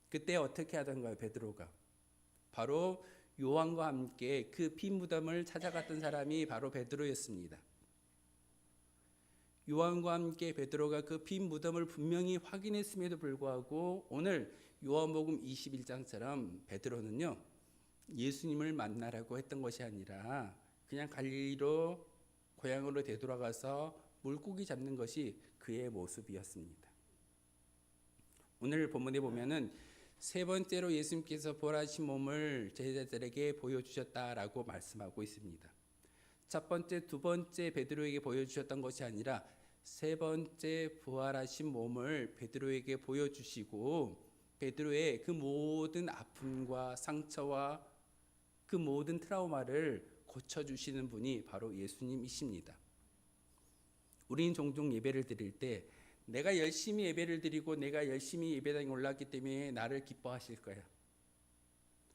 그때 어떻게 하던가요, 베드로가? 바로 요한과 함께 그 빈 무덤을 찾아갔던 사람이 바로 베드로였습니다. 요한과 함께 베드로가 그 빈 무덤을 분명히 확인했음에도 불구하고 오늘 요한복음 21장처럼 베드로는요, 예수님을 만나라고 했던 것이 아니라 그냥 갈릴리로 고향으로 되돌아가서 물고기 잡는 것이 그의 모습이었습니다. 오늘 본문에 보면은 3번째로 예수님께서 부활하신 몸을 제자들에게 보여주셨다라고 말씀하고 있습니다. 첫 번째, 두 번째 베드로에게 보여주셨던 것이 아니라 3번째 부활하신 몸을 베드로에게 보여주시고 베드로의 그 모든 아픔과 상처와 그 모든 트라우마를 고쳐주시는 분이 바로 예수님이십니다. 우리는 종종 예배를 드릴 때 내가 열심히 예배를 드리고 내가 열심히 예배당에 올랐기 때문에 나를 기뻐하실 거야.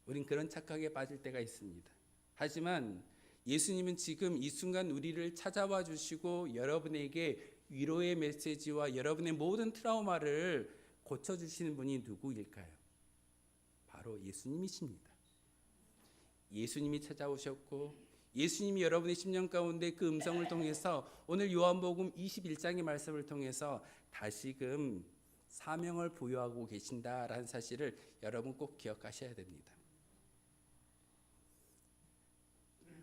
우린 그런 착각에 빠질 때가 있습니다. 하지만 예수님은 지금 이 순간 우리를 찾아와 주시고 여러분에게 위로의 메시지와 여러분의 모든 트라우마를 고쳐주시는 분이 누구일까요? 바로 예수님이십니다. 예수님이 찾아오셨고 예수님이 여러분의 심령 가운데 그 음성을 통해서 오늘 요한복음 21장의 말씀을 통해서 다시금 사명을 부여하고 계신다라는 사실을 여러분 꼭 기억하셔야 됩니다.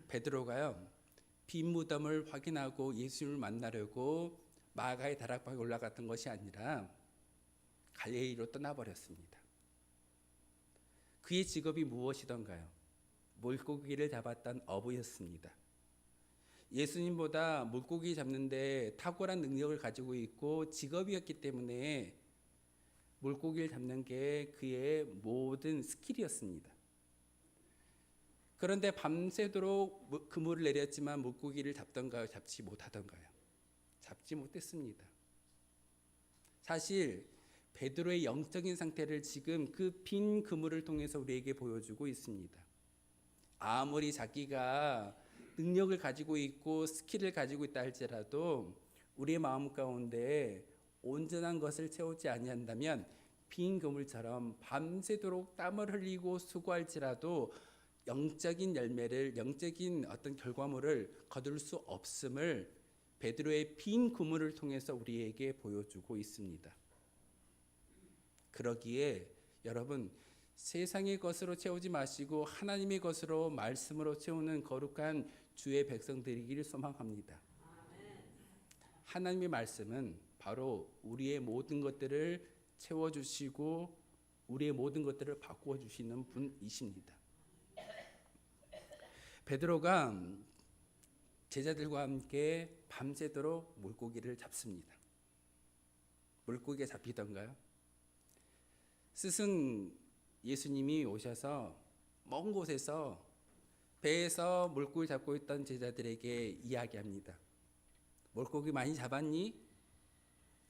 베드로가요, 빈 무덤을 확인하고 예수님을 만나려고 마가의 다락방에 올라갔던 것이 아니라 갈릴리로 떠나버렸습니다. 그의 직업이 무엇이던가요? 물고기를 잡았던 어부였습니다. 예수님보다 물고기 잡는데 탁월한 능력을 가지고 있고 직업이었기 때문에 물고기를 잡는 게 그의 모든 스킬이었습니다. 그런데 밤새도록 그물을 내렸지만 물고기를 잡던가요? 잡지 못하던가요? 잡지 못했습니다. 사실 베드로의 영적인 상태를 지금 그 빈 그물을 통해서 우리에게 보여주고 있습니다. 아무리 자기가 능력을 가지고 있고 스킬을 가지고 있다 할지라도 우리의 마음 가운데 온전한 것을 채우지 아니한다면 빈 그물처럼 밤새도록 땀을 흘리고 수고할지라도 영적인 열매를, 영적인 어떤 결과물을 거둘 수 없음을 베드로의 빈 그물을 통해서 우리에게 보여주고 있습니다. 그러기에 여러분, 세상의 것으로 채우지 마시고 하나님의 것으로, 말씀으로 채우는 거룩한 주의 백성들이기를 소망합니다. 하나님의 말씀은 바로 우리의 모든 것들을 채워주시고 우리의 모든 것들을 바꾸어 주시는 분이십니다. 베드로가 제자들과 함께 밤새도록 물고기를 잡습니다. 물고기가 잡히던가요? 스승 예수님이 오셔서 먼 곳에서 배에서 물고기 잡고 있던 제자들에게 이야기합니다. 물고기 많이 잡았니?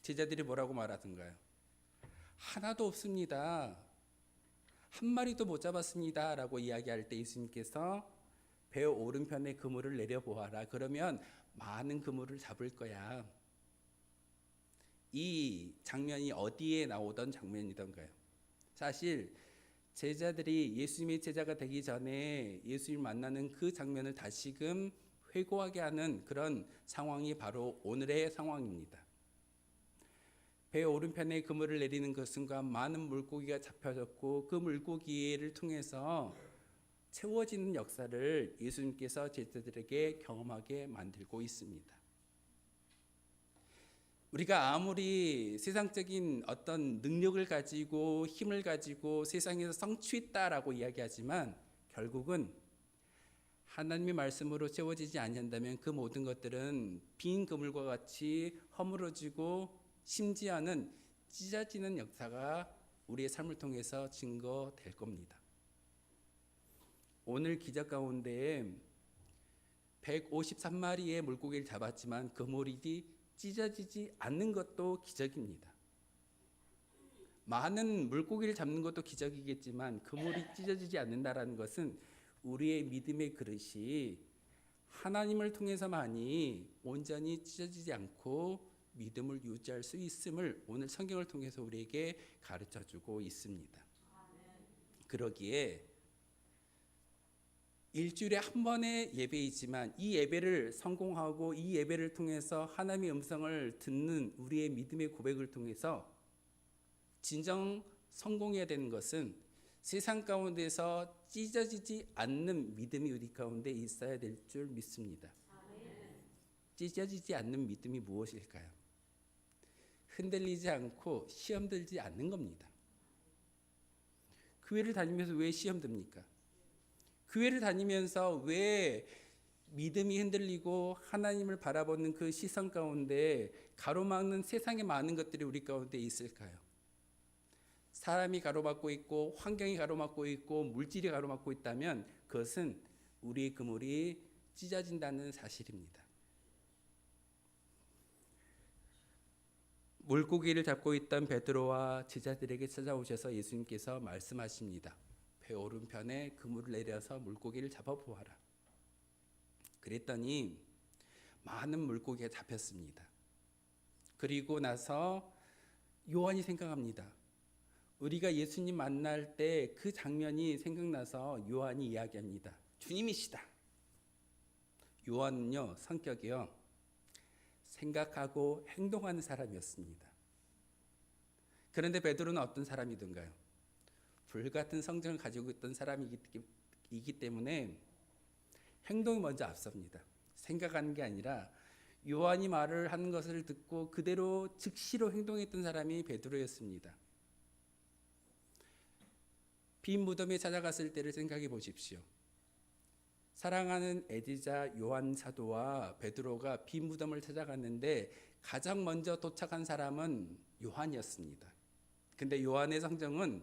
제자들이 뭐라고 말하던가요? 하나도 없습니다. 한 마리도 못 잡았습니다. 라고 이야기할 때 예수님께서 배 오른편에 그물을 내려보아라. 그러면 많은 그물을 잡을 거야. 이 장면이 어디에 나오던 장면이던가요? 사실 제자들이 예수님의 제자가 되기 전에 예수님을 만나는 그 장면을 다시금 회고하게 하는 그런 상황이 바로 오늘의 상황입니다. 배 오른편에 그물을 내리는 그 순간 많은 물고기가 잡혀졌고 그 물고기를 통해서 채워지는 역사를 예수님께서 제자들에게 경험하게 만들고 있습니다. 우리가 아무리 세상적인 어떤 능력을 가지고 힘을 가지고 세상에서 성취했다라고 이야기하지만 결국은 하나님의 말씀으로 채워지지 않는다면 그 모든 것들은 빈 그물과 같이 허물어지고 심지어는 찢어지는 역사가 우리의 삶을 통해서 증거될 겁니다. 오늘 기적 가운데 153마리의 물고기를 잡았지만 그물이 찢어지지 않는 것도 기적입니다. 많은 물고기를 잡는 것도 기적이겠지만 그물이 찢어지지 않는다라는 것은 우리의 믿음의 그릇이 하나님을 통해서만이 온전히 찢어지지 않고 믿음을 유지할 수 있음을 오늘 성경을 통해서 우리에게 가르쳐주고 있습니다. 그러기에 일주일에 한 번의 예배이지만 이 예배를 성공하고 이 예배를 통해서 하나님의 음성을 듣는 우리의 믿음의 고백을 통해서 진정 성공해야 되는 것은 세상 가운데서 찢어지지 않는 믿음이 우리 가운데 있어야 될 줄 믿습니다. 찢어지지 않는 믿음이 무엇일까요? 흔들리지 않고 시험 들지 않는 겁니다. 교회를 다니면서 왜 시험 듭니까? 교회를 다니면서 왜 믿음이 흔들리고 하나님을 바라보는 그 시선 가운데 가로막는 세상의 많은 것들이 우리 가운데 있을까요? 사람이 가로막고 있고 환경이 가로막고 있고 물질이 가로막고 있다면 그것은 우리의 그물이 찢어진다는 사실입니다. 물고기를 잡고 있던 베드로와 제자들에게 찾아오셔서 예수님께서 말씀하십니다. 배 오른편에 그물을 내려서 물고기를 잡아보아라. 그랬더니 많은 물고기가 잡혔습니다. 그리고 나서 요한이 생각합니다. 우리가 예수님 만날 때 그 장면이 생각나서 요한이 이야기합니다. 주님이시다. 요한은요, 성격이요, 생각하고 행동하는 사람이었습니다. 그런데 베드로는 어떤 사람이던가요? 불같은 성정을 가지고 있던 사람이기 때문에 행동이 먼저 앞섭니다. 생각하는 게 아니라 요한이 말을 하는 것을 듣고 그대로 즉시로 행동했던 사람이 베드로였습니다. 빈 무덤에 찾아갔을 때를 생각해 보십시오. 사랑하는 에디자 요한 사도와 베드로가 빈 무덤을 찾아갔는데 가장 먼저 도착한 사람은 요한이었습니다. 근데 요한의 성정은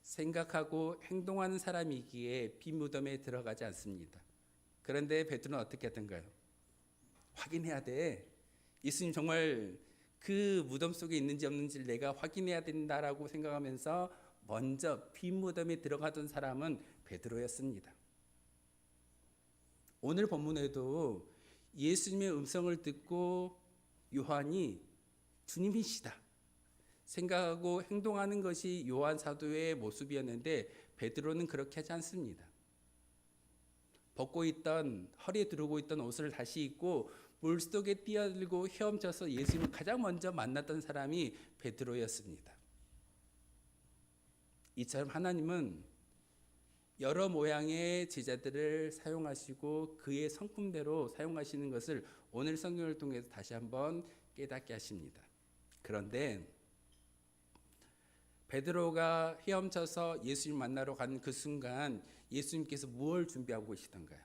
생각하고 행동하는 사람이기에 빈 무덤에 들어가지 않습니다. 그런데 베드로는 어떻게 했던가요? 확인해야 돼. 예수님 정말 그 무덤 속에 있는지 없는지를 내가 확인해야 된다라고 생각하면서 먼저 빈 무덤에 들어가던 사람은 베드로였습니다. 오늘 본문에도 예수님의 음성을 듣고 요한이 주님이시다 생각하고 행동하는 것이 요한 사도의 모습이었는데 베드로는 그렇게 하지 않습니다. 벗고 있던 허리에 두르고 있던 옷을 다시 입고 물속에 뛰어들고 헤엄쳐서 예수님을 가장 먼저 만났던 사람이 베드로였습니다. 이처럼 하나님은 여러 모양의 제자들을 사용하시고 그의 성품대로 사용하시는 것을 오늘 성경을 통해서 다시 한번 깨닫게 하십니다. 그런데 베드로가 헤엄쳐서 예수님 만나러 간 그 순간 예수님께서 무엇을 준비하고 계시던가요?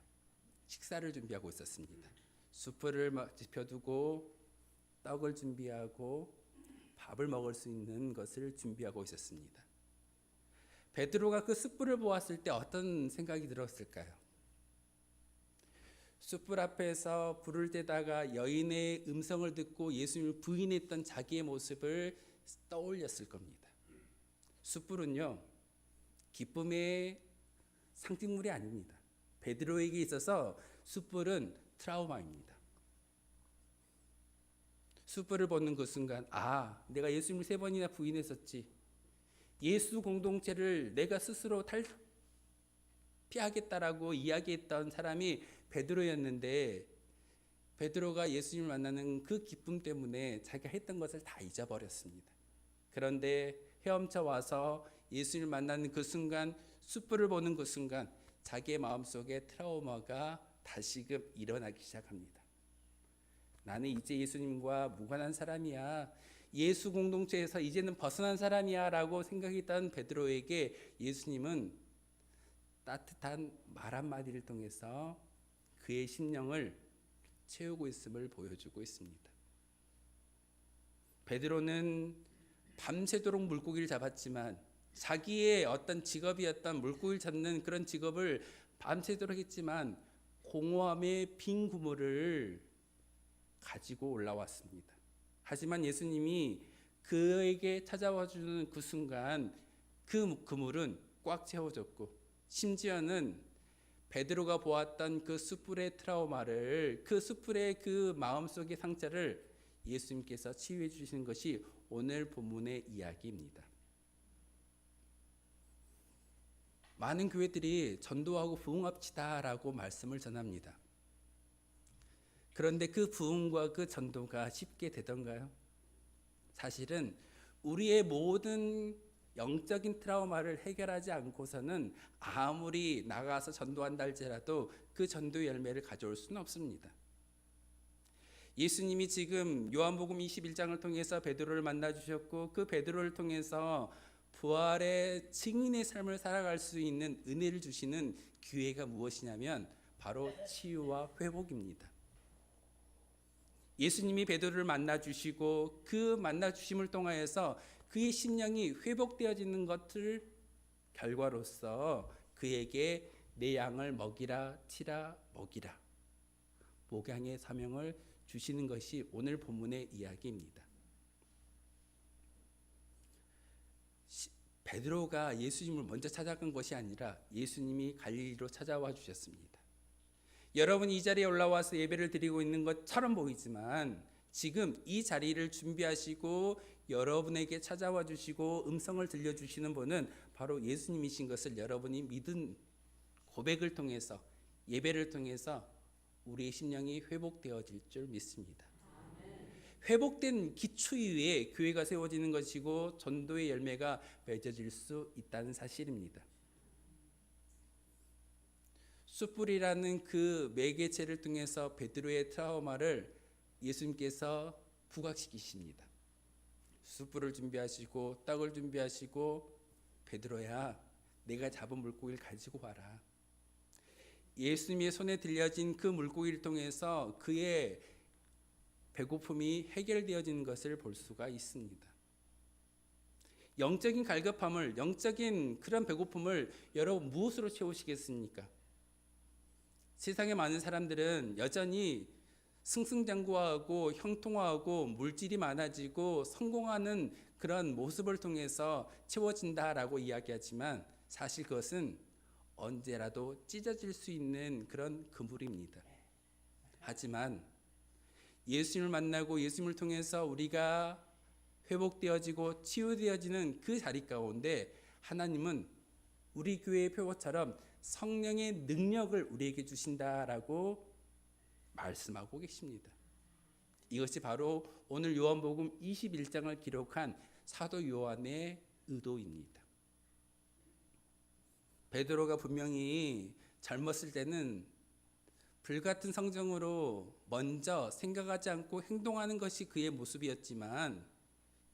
식사를 준비하고 있었습니다. 숯불을 지펴두고 떡을 준비하고 밥을 먹을 수 있는 것을 준비하고 있었습니다. 베드로가 그 숯불을 보았을 때 어떤 생각이 들었을까요? 숯불 앞에서 불을 떼다가 여인의 음성을 듣고 예수님을 부인했던 자기의 모습을 떠올렸을 겁니다. 숯불은요, 기쁨의 상징물이 아닙니다. 베드로에게 있어서 숯불은 트라우마입니다. 숯불을 보는 그 순간, 내가 예수님을 3번이나 부인했었지. 예수 공동체를 내가 스스로 피하겠다라고 이야기했던 사람이 베드로였는데 베드로가 예수님을 만나는 그 기쁨 때문에 자기가 했던 것을 다 잊어버렸습니다. 그런데 헤엄쳐 와서 예수님을 만나는 그 순간, 숯불을 보는 그 순간 자기의 마음속에 트라우마가 다시금 일어나기 시작합니다. 나는 이제 예수님과 무관한 사람이야. 예수 공동체에서 이제는 벗어난 사람이야 라고 생각했던 베드로에게 예수님은 따뜻한 말 한마디를 통해서 그의 심령을 채우고 있음을 보여주고 있습니다. 베드로는 밤새도록 물고기를 잡았지만 자기의 어떤 직업이었던 물고기를 잡는 그런 직업을 밤새도록 했지만 공허함의 빈 그물을 가지고 올라왔습니다. 하지만 예수님이 그에게 찾아와 주는 그 순간 그 그물은 꽉 채워졌고 심지어는 베드로가 보았던 그 숯불의 트라우마를, 그 숯불의 그 마음속의 상처를 예수님께서 치유해 주시는 것이 오늘 본문의 이야기입니다. 많은 교회들이 전도하고 부흥합시다라고 말씀을 전합니다. 그런데 그 부흥과 그 전도가 쉽게 되던가요? 사실은 우리의 모든 영적인 트라우마를 해결하지 않고서는 아무리 나가서 전도한다 할지라도 그 전도의 열매를 가져올 수는 없습니다. 예수님이 지금 요한복음 21장을 통해서 베드로를 만나 주셨고 그 베드로를 통해서 부활의 증인의 삶을 살아갈 수 있는 은혜를 주시는 기회가 무엇이냐면 바로 치유와 회복입니다. 예수님이 베드로를 만나 주시고 그 만나 주심을 통하여서 그의 심령이 회복되어지는 것을 결과로서 그에게 내 양을 먹이라 치라 먹이라 목양의 사명을 주시는 것이 오늘 본문의 이야기입니다. 베드로가 예수님을 먼저 찾아간 것이 아니라 예수님이 갈릴리로 찾아와 주셨습니다. 여러분이 이 자리에 올라와서 예배를 드리고 있는 것처럼 보이지만 지금 이 자리를 준비하시고 여러분에게 찾아와 주시고 음성을 들려주시는 분은 바로 예수님이신 것을 여러분이 믿은 고백을 통해서 예배를 통해서 우리의 심령이 회복되어질 줄 믿습니다. 회복된 기초 위에 교회가 세워지는 것이고 전도의 열매가 맺어질 수 있다는 사실입니다. 숯불이라는 그 매개체를 통해서 베드로의 트라우마를 예수님께서 부각시키십니다. 숯불을 준비하시고 떡을 준비하시고 베드로야, 내가 잡은 물고기를 가지고 와라. 예수님의 손에 들려진 그 물고기를 통해서 그의 배고픔이 해결되어지는 것을 볼 수가 있습니다. 영적인 갈급함을, 영적인 그런 배고픔을 여러분 무엇으로 채우시겠습니까? 세상에 많은 사람들은 여전히 승승장구하고 형통하고 물질이 많아지고 성공하는 그런 모습을 통해서 채워진다라고 이야기하지만 사실 그것은 언제라도 찢어질 수 있는 그런 그물입니다. 하지만 예수님을 만나고 예수님을 통해서 우리가 회복되어지고 치유되어지는 그 자리 가운데 하나님은 우리 교회의 표어처럼 성령의 능력을 우리에게 주신다라고 말씀하고 계십니다. 이것이 바로 오늘 요한복음 21장을 기록한 사도 요한의 의도입니다. 베드로가 분명히 젊었을 때는 불같은 성정으로 먼저 생각하지 않고 행동하는 것이 그의 모습이었지만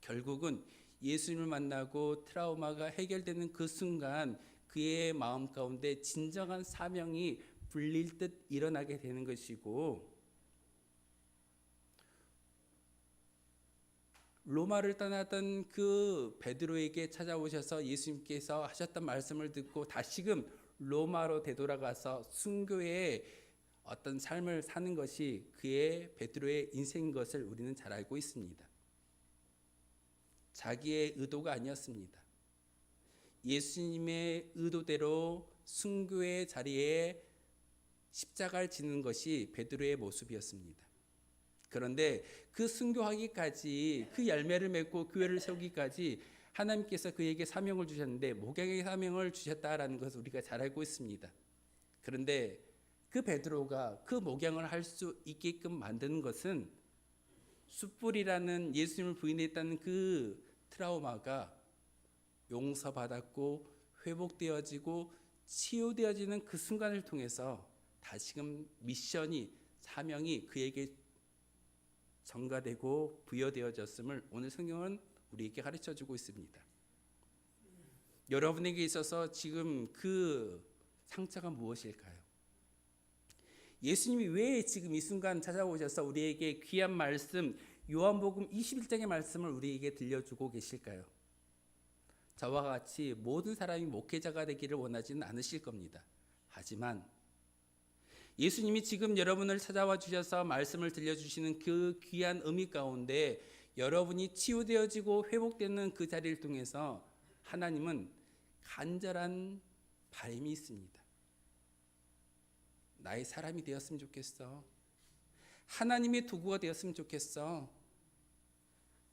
결국은 예수님을 만나고 트라우마가 해결되는 그 순간 그의 마음 가운데 진정한 사명이 불릴 듯 일어나게 되는 것이고, 로마를 떠나던 그 베드로에게 찾아오셔서 예수님께서 하셨던 말씀을 듣고 다시금 로마로 되돌아가서 순교의 어떤 삶을 사는 것이 그의 베드로의 인생인 것을 우리는 잘 알고 있습니다. 자기의 의도가 아니었습니다. 예수님의 의도대로 순교의 자리에 십자가를 지는 것이 베드로의 모습이었습니다. 그런데 그 순교하기까지, 그 열매를 맺고 교회를 세우기까지 하나님께서 그에게 사명을 주셨는데 목양의 사명을 주셨다라는 것을 우리가 잘 알고 있습니다. 그런데 그 베드로가 그 목양을 할 수 있게끔 만드는 것은 숯불이라는 예수님을 부인했다는 그 트라우마가 용서받았고 회복되어지고 치유되어지는 그 순간을 통해서 다시금 미션이, 사명이 그에게 전가되고 부여되어졌음을 오늘 성경은 우리에게 가르쳐주고 있습니다. 여러분에게 있어서 지금 그 상처가 무엇일까요? 예수님이 왜 지금 이 순간 찾아오셔서 우리에게 귀한 말씀, 요한복음 21장의 말씀을 우리에게 들려주고 계실까요? 저와 같이 모든 사람이 목회자가 되기를 원하지는 않으실 겁니다. 하지만 예수님이 지금 여러분을 찾아와 주셔서 말씀을 들려주시는 그 귀한 의미 가운데 여러분이 치유되어지고 회복되는 그 자리를 통해서 하나님은 간절한 바람이 있습니다. 나의 사람이 되었으면 좋겠어. 하나님의 도구가 되었으면 좋겠어.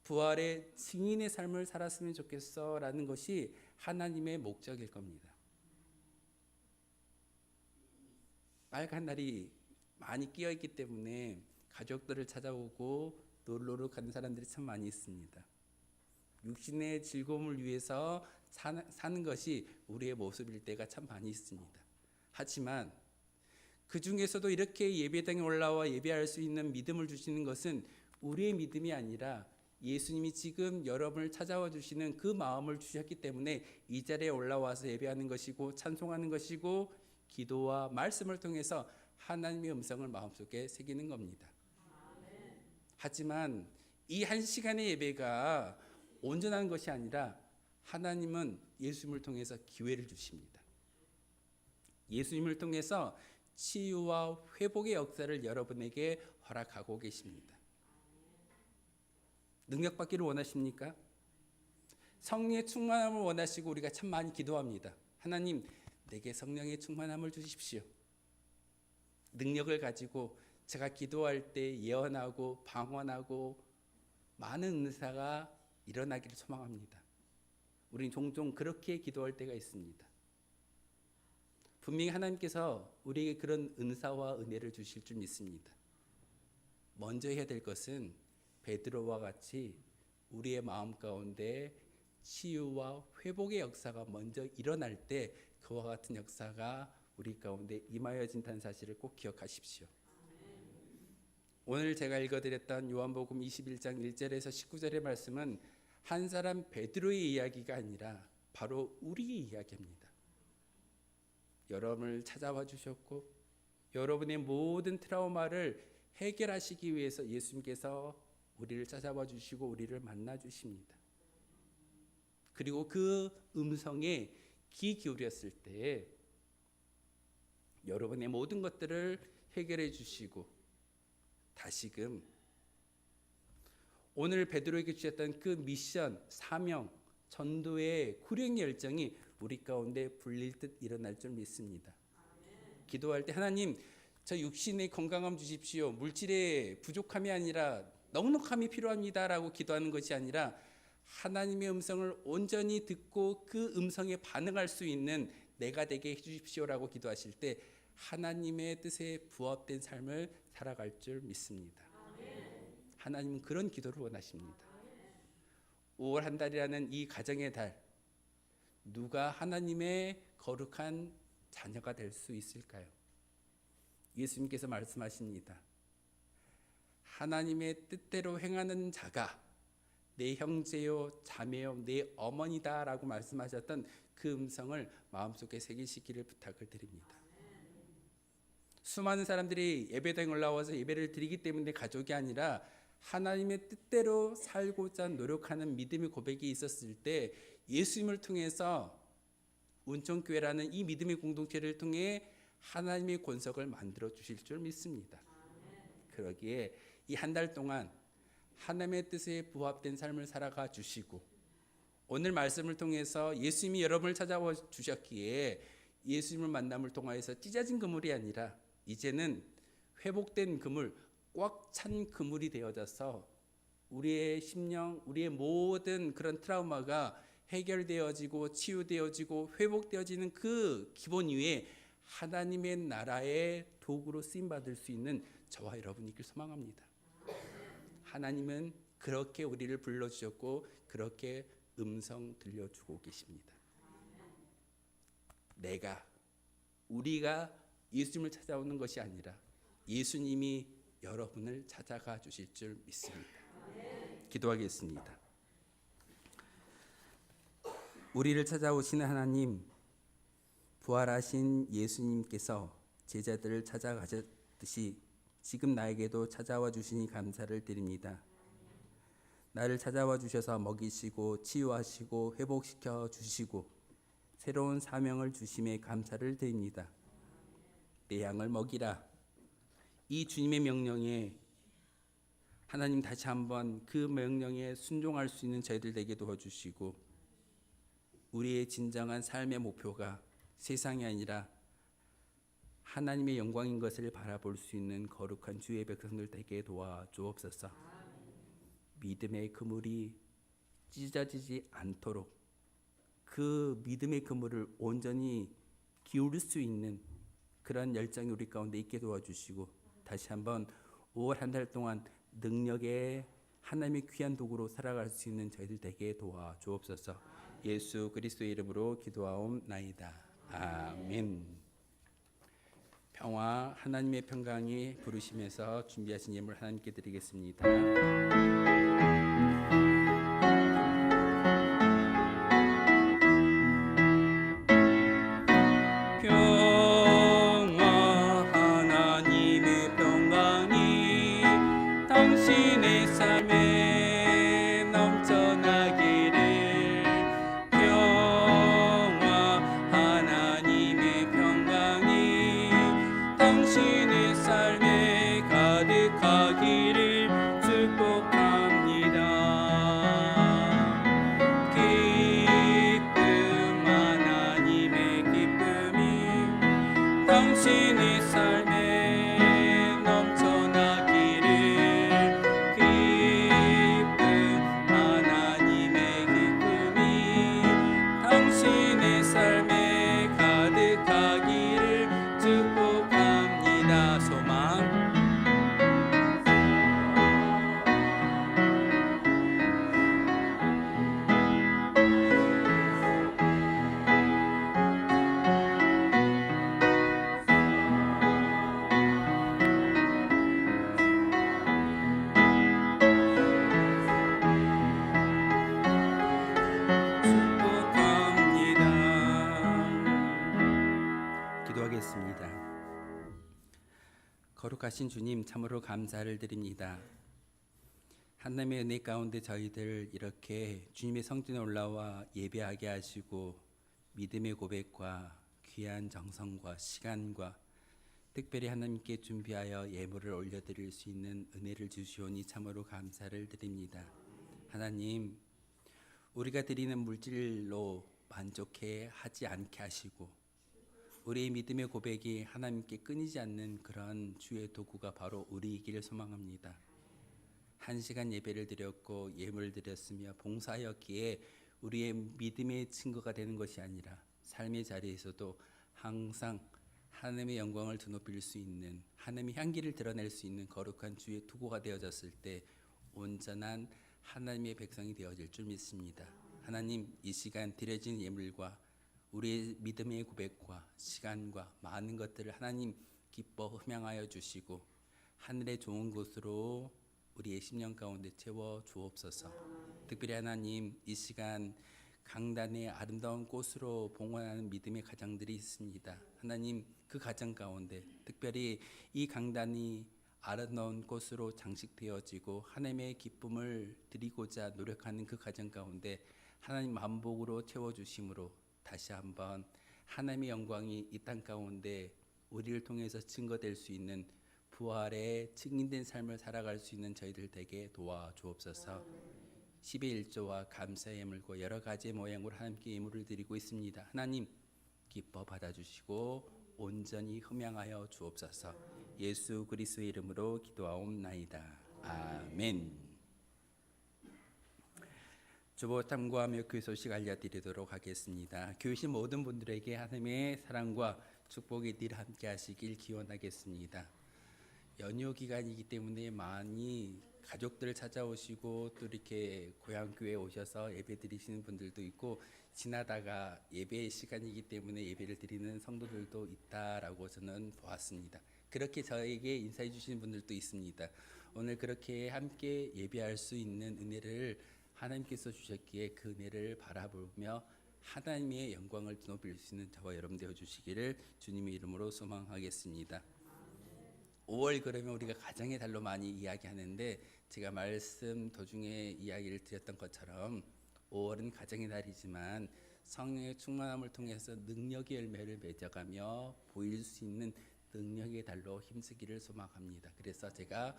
부활의 증인의 삶을 살았으면 좋겠어 라는 것이 하나님의 목적일 겁니다. 빨간 날이 많이 끼어있기 때문에 가족들을 찾아오고 놀러를 가는 사람들이 참 많이 있습니다. 육신의 즐거움을 위해서 사는 것이 우리의 모습일 때가 참 많이 있습니다. 하지만 그 중에서도 이렇게 예배당에 올라와 예배할 수 있는 믿음을 주시는 것은 우리의 믿음이 아니라 예수님이 지금 여러분을 찾아와 주시는 그 마음을 주셨기 때문에 이 자리에 올라와서 예배하는 것이고 찬송하는 것이고 기도와 말씀을 통해서 하나님의 음성을 마음속에 새기는 겁니다. 하지만 이 한 시간의 예배가 온전한 것이 아니라 하나님은 예수님을 통해서 기회를 주십니다. 예수님을 통해서 치유와 회복의 역사를 여러분에게 허락하고 계십니다. 능력받기를 원하십니까? 성령의 충만함을 원하시고 우리가 참 많이 기도합니다. 하나님, 내게 성령의 충만함을 주십시오. 능력을 가지고 제가 기도할 때 예언하고 방언하고 많은 은사가 일어나기를 소망합니다. 우리는 종종 그렇게 기도할 때가 있습니다. 분명히 하나님께서 우리에게 그런 은사와 은혜를 주실 줄 믿습니다. 먼저 해야 될 것은 베드로와 같이 우리의 마음 가운데 치유와 회복의 역사가 먼저 일어날 때 그와 같은 역사가 우리 가운데 임하여진다는 사실을 꼭 기억하십시오. 오늘 제가 읽어드렸던 요한복음 21장 1절에서 19절의 말씀은 한 사람 베드로의 이야기가 아니라 바로 우리의 이야기입니다. 여러분을 찾아와 주셨고 여러분의 모든 트라우마를 해결하시기 위해서 예수님께서 우리를 찾아와 주시고 우리를 만나 주십니다. 그리고 그 음성에 귀 기울였을 때 여러분의 모든 것들을 해결해 주시고 다시금 오늘 베드로에게 주셨던 그 미션, 사명, 전도의 구령 열정이 우리 가운데 불릴 듯 일어날 줄 믿습니다. 기도할 때 하나님 저 육신의 건강함 주십시오. 물질의 부족함이 아니라 넉넉함이 필요합니다 라고 기도하는 것이 아니라 하나님의 음성을 온전히 듣고 그 음성에 반응할 수 있는 내가 되게 해주십시오라고 기도하실 때 하나님의 뜻에 부합된 삶을 살아갈 줄 믿습니다. 하나님은 그런 기도를 원하십니다. 5월 한 달이라는 이 가정의 달, 누가 하나님의 거룩한 자녀가 될 수 있을까요? 예수님께서 말씀하십니다. 하나님의 뜻대로 행하는 자가 내 형제요 자매요 내 어머니다 라고 말씀하셨던 그 음성을 마음속에 새기시기를 부탁을 드립니다. 수많은 사람들이 예배당에 올라와서 예배를 드리기 때문에 가족이 아니라 하나님의 뜻대로 살고자 노력하는 믿음의 고백이 있었을 때 예수님을 통해서 운천교회라는 이 믿음의 공동체를 통해 하나님의 권석을 만들어 주실 줄 믿습니다. 그러기에 이 한 달 동안 하나님의 뜻에 부합된 삶을 살아가 주시고 오늘 말씀을 통해서 예수님이 여러분을 찾아와 주셨기에 예수님을 만남을 통하여서 찢어진 그물이 아니라 이제는 회복된 그물, 꽉 찬 그물이 되어져서 우리의 심령, 우리의 모든 그런 트라우마가 해결되어지고 치유되어지고 회복되어지는 그 기본 위에 하나님의 나라의 도구로 쓰임받을 수 있는 저와 여러분이 있길 소망합니다. 하나님은 그렇게 우리를 불러주셨고 그렇게 음성 들려주고 계십니다. 우리가 예수님을 찾아오는 것이 아니라 예수님이 여러분을 찾아가 주실 줄 믿습니다. 기도하겠습니다. 우리를 찾아오시는 하나님, 부활하신 예수님께서 제자들을 찾아가셨듯이 지금 나에게도 찾아와 주시니 감사를 드립니다. 나를 찾아와 주셔서 먹이시고 치유하시고 회복시켜 주시고 새로운 사명을 주심에 감사를 드립니다. 내 양을 먹이라. 이 주님의 명령에 하나님 다시 한번 그 명령에 순종할 수 있는 저희들 되게 도와주시고 우리의 진정한 삶의 목표가 세상이 아니라 하나님의 영광인 것을 바라볼 수 있는 거룩한 주의 백성들 되게 도와주옵소서. 믿음의 그물이 찢어지지 않도록 그 믿음의 그물을 온전히 기울일 수 있는 그런 열정이 우리 가운데 있게 도와주시고 다시 한번 5월 한 달 동안 능력의 하나님의 귀한 도구로 살아갈 수 있는 저희들 되게 도와주옵소서. 예수 그리스도의 이름으로 기도하옵나이다. 아멘. 평화 하나님의 평강이 부르심에서 준비하신 예물 하나님께 드리겠습니다. 당신의 삶에 넘쳐나기를 평화 하나님의 평강이 당신의 삶에 가득하기를 축복합니다. 기쁨 하나님의 기쁨이 당신의 삶에 넘쳐나기를 당신의 삶에 가득하기를 축복합니다. 소망 거룩하신 주님 참으로 감사를 드립니다. 하나님의 은혜 가운데 저희들 이렇게 주님의 성전에 올라와 예배하게 하시고 믿음의 고백과 귀한 정성과 시간과 특별히 하나님께 준비하여 예물을 올려드릴 수 있는 은혜를 주시오니 참으로 감사를 드립니다. 하나님, 우리가 드리는 물질로 만족해 하지 않게 하시고 우리의 믿음의 고백이 하나님께 끊이지 않는 그런 주의 도구가 바로 우리이기를 소망합니다. 1시간 예배를 드렸고 예물을 드렸으며 봉사하였기에 우리의 믿음의 증거가 되는 것이 아니라 삶의 자리에서도 항상 하나님의 영광을 드높일 수 있는, 하나님의 향기를 드러낼 수 있는 거룩한 주의 투구가 되어졌을 때 온전한 하나님의 백성이 되어질 줄 믿습니다. 하나님, 이 시간 드려진 예물과 우리의 믿음의 고백과 시간과 많은 것들을 하나님 기뻐 흠양하여 주시고 하늘의 좋은 곳으로 우리의 심령 가운데 채워 주옵소서. 특별히 하나님, 이 시간 강단의 아름다운 꽃으로 봉헌하는 믿음의 가정들이 있습니다. 하나님, 그 가정 가운데 특별히 이 강단이 아름다운 꽃으로 장식되어지고 하나님의 기쁨을 드리고자 노력하는 그 가정 가운데 하나님 만복으로 채워주심으로 다시 한번 하나님의 영광이 이 땅 가운데 우리를 통해서 증거될 수 있는 부활의 증인된 삶을 살아갈 수 있는 저희들 되게 도와주옵소서. 10의 1조와 감사의 예물과 여러 가지 모양으로 하나님께 예물을 드리고 있습니다. 하나님 기뻐 받아주시고 온전히 흠양하여 주옵소서. 예수 그리스도의 이름으로 기도하옵나이다. 아멘. 주보 탐구하며 교회 소식 알려드리도록 하겠습니다. 교회신 모든 분들에게 하나님의 사랑과 축복이 늘 함께 하시길 기원하겠습니다. 연휴 기간이기 때문에 많이 가족들 찾아오시고 또 이렇게 고향교회에 오셔서 예배 드리시는 분들도 있고 지나다가 예배 시간이기 때문에 예배를 드리는 성도들도 있다라고 저는 보았습니다. 그렇게 저에게 인사해 주시는 분들도 있습니다. 오늘 그렇게 함께 예배할 수 있는 은혜를 하나님께서 주셨기에 그 은혜를 바라보며 하나님의 영광을 드높일 수 있는 저와 여러분 되어 주시기를 주님의 이름으로 소망하겠습니다. 5월 그러면 우리가 가정의 달로 많이 이야기하는데 제가 말씀 도중에 이야기를 드렸던 것처럼 5월은 가정의 달이지만 성령의 충만함을 통해서 능력의 열매를 맺어가며 보일 수 있는 능력의 달로 힘쓰기를 소망합니다. 그래서 제가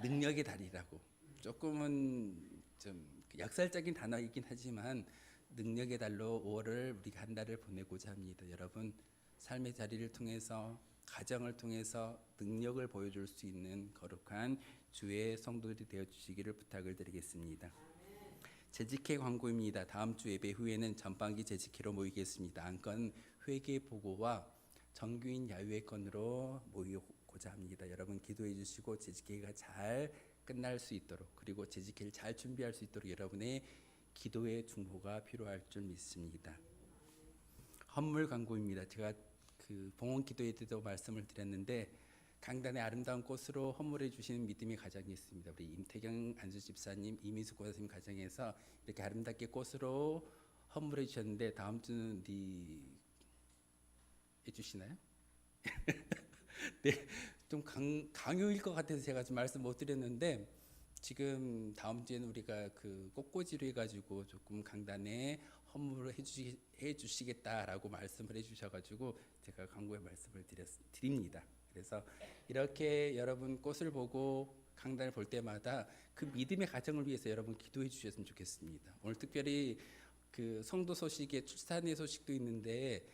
능력의 달이라고 조금은 좀 약살적인 단어이긴 하지만 능력의 달로 5월을 우리가 한 달을 보내고자 합니다. 여러분 삶의 자리를 통해서 가정을 통해서 능력을 보여줄 수 있는 거룩한 주의 성도들이 되어주시기를 부탁을 드리겠습니다. 재직회 광고입니다. 다음 주 예배 후에는 전반기 재직회로 모이겠습니다. 안건 회계 보고와 정규인 야유회 건으로 모이고자 합니다. 여러분 기도해 주시고 재직회가 잘 끝날 수 있도록 그리고 재직회를 잘 준비할 수 있도록 여러분의 기도의 중보가 필요할 줄 믿습니다. 헌물 광고입니다. 제가 봉헌 기도회 때도 말씀을 드렸는데 강단의 아름다운 꽃으로 헌물해 주시는 믿음의 가정이 있습니다. 우리 임태경 안수 집사님, 이민수 고사님 가정에서 이렇게 아름답게 꽃으로 헌물해 주셨는데 다음 주는 해주시나요? 네, 좀 강요일 것 같아서 제가 좀 말씀 못 드렸는데 지금 다음 주에는 우리가 그 꽃꽂이로 해가지고 조금 강단에 헌물을 해주시겠다라고 말씀을 해주셔가지고 제가 광고의 말씀을 드립니다. 그래서 이렇게 여러분 꽃을 보고 강단을 볼 때마다 그 믿음의 가정을 위해서 여러분 기도해 주셨으면 좋겠습니다. 오늘 특별히 그 성도 소식에 출산의 소식도 있는데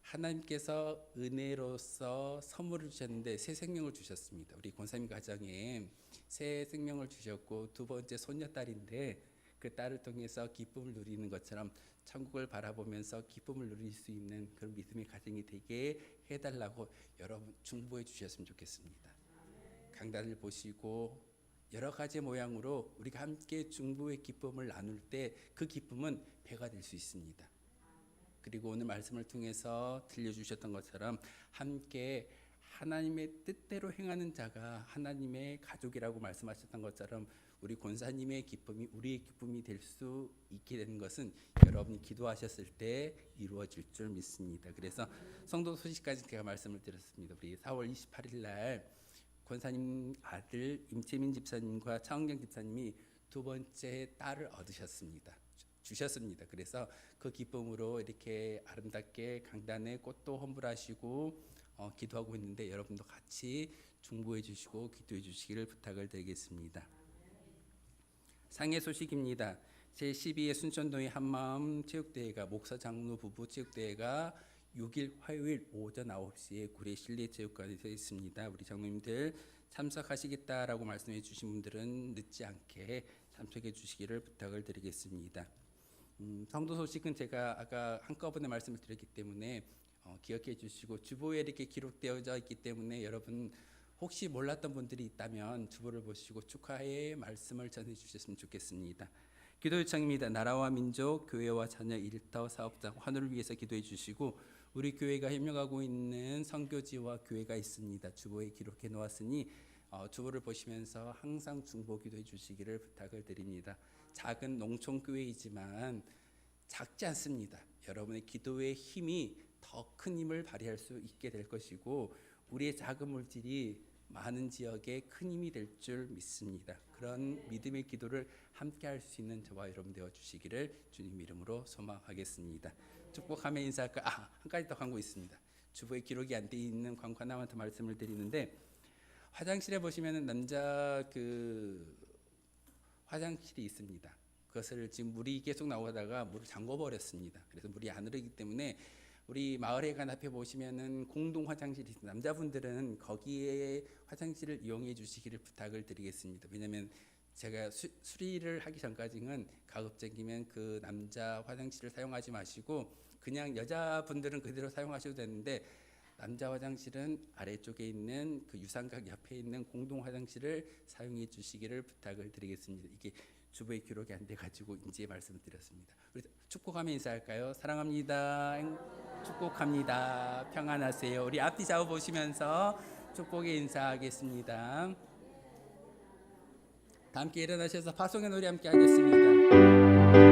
하나님께서 은혜로서 선물을 주셨는데 새 생명을 주셨습니다. 우리 권사님 가정에 새 생명을 주셨고 두 번째 손녀딸인데 그 딸을 통해서 기쁨을 누리는 것처럼 천국을 바라보면서 기쁨을 누릴 수 있는 그런 믿음의 가정이 되게 해달라고 여러분 중보해 주셨으면 좋겠습니다. 강단을 보시고 여러 가지 모양으로 우리가 함께 중보의 기쁨을 나눌 때 그 기쁨은 배가 될 수 있습니다. 그리고 오늘 말씀을 통해서 들려주셨던 것처럼 함께 하나님의 뜻대로 행하는 자가 하나님의 가족이라고 말씀하셨던 것처럼 우리 권사님의 기쁨이 우리의 기쁨이 될 수 있게 되는 것은 여러분이 기도하셨을 때 이루어질 줄 믿습니다. 그래서 성도 소식까지 제가 말씀을 드렸습니다. 우리 4월 28일 날 권사님 아들 임채민 집사님과 차은경 집사님이 두 번째 딸을 얻으셨습니다. 주셨습니다. 그래서 그 기쁨으로 이렇게 아름답게 강단에 꽃도 헌불하시고 기도하고 있는데 여러분도 같이 중보해 주시고 기도해 주시기를 부탁을 드리겠습니다. 상해 소식입니다. 제12회 순천동의 한마음 체육대회가 목사 장로 부부 체육대회가 6일 화요일 오전 9시에 구례 실내체육관에서 있습니다. 우리 장로님들 참석하시겠다라고 말씀해 주신 분들은 늦지 않게 참석해 주시기를 부탁을 드리겠습니다. 성도 소식은 제가 아까 한꺼번에 말씀을 드렸기 때문에 기억해 주시고 주보에 이렇게 기록되어져 있기 때문에 여러분 혹시 몰랐던 분들이 있다면 주보를 보시고 축하의 말씀을 전해 주셨으면 좋겠습니다. 기도 요청입니다. 나라와 민족, 교회와 자녀, 일터, 사업자, 환우를 위해서 기도해 주시고 우리 교회가 협력하고 있는 선교지와 교회가 있습니다. 주보에 기록해 놓았으니 주보를 보시면서 항상 중보 기도해 주시기를 부탁을 드립니다. 작은 농촌 교회이지만 작지 않습니다. 여러분의 기도의 힘이 더 큰 힘을 발휘할 수 있게 될 것이고 우리의 작은 물질이 많은 지역에 큰 힘이 될 줄 믿습니다. 그런 믿음의 기도를 함께 할 수 있는 저와 여러분 되어 주시기를 주님 이름으로 소망하겠습니다. 축복하며 인사할까? 한 가지 더 광고 있습니다. 주보에 기록이 안 돼 있는 광고 하나만 더 말씀을 드리는데 화장실에 보시면은 남자 화장실이 있습니다. 그것을 지금 물이 계속 나오다가 물을 잠궈 버렸습니다. 그래서 물이 안 흐르기 때문에 우리 마을회관 앞에 보시면은 공동 화장실이 있습니다. 남자분들은 거기에 화장실을 이용해 주시기를 부탁을 드리겠습니다. 왜냐하면 제가 수리를 하기 전까지는 가급적이면 그 남자 화장실을 사용하지 마시고 그냥 여자분들은 그대로 사용하셔도 되는데 남자 화장실은 아래쪽에 있는 그 유상각 옆에 있는 공동 화장실을 사용해 주시기를 부탁을 드리겠습니다. 이게 주보에 기록이 안 돼가지고 이제 말씀을 드렸습니다. 우리 축복하며 인사할까요? 사랑합니다. 축복합니다. 평안하세요. 우리 앞뒤 좌우 보시면서 축복의 인사하겠습니다. 다 함께 일어나셔서 파송의 노래 함께 하겠습니다.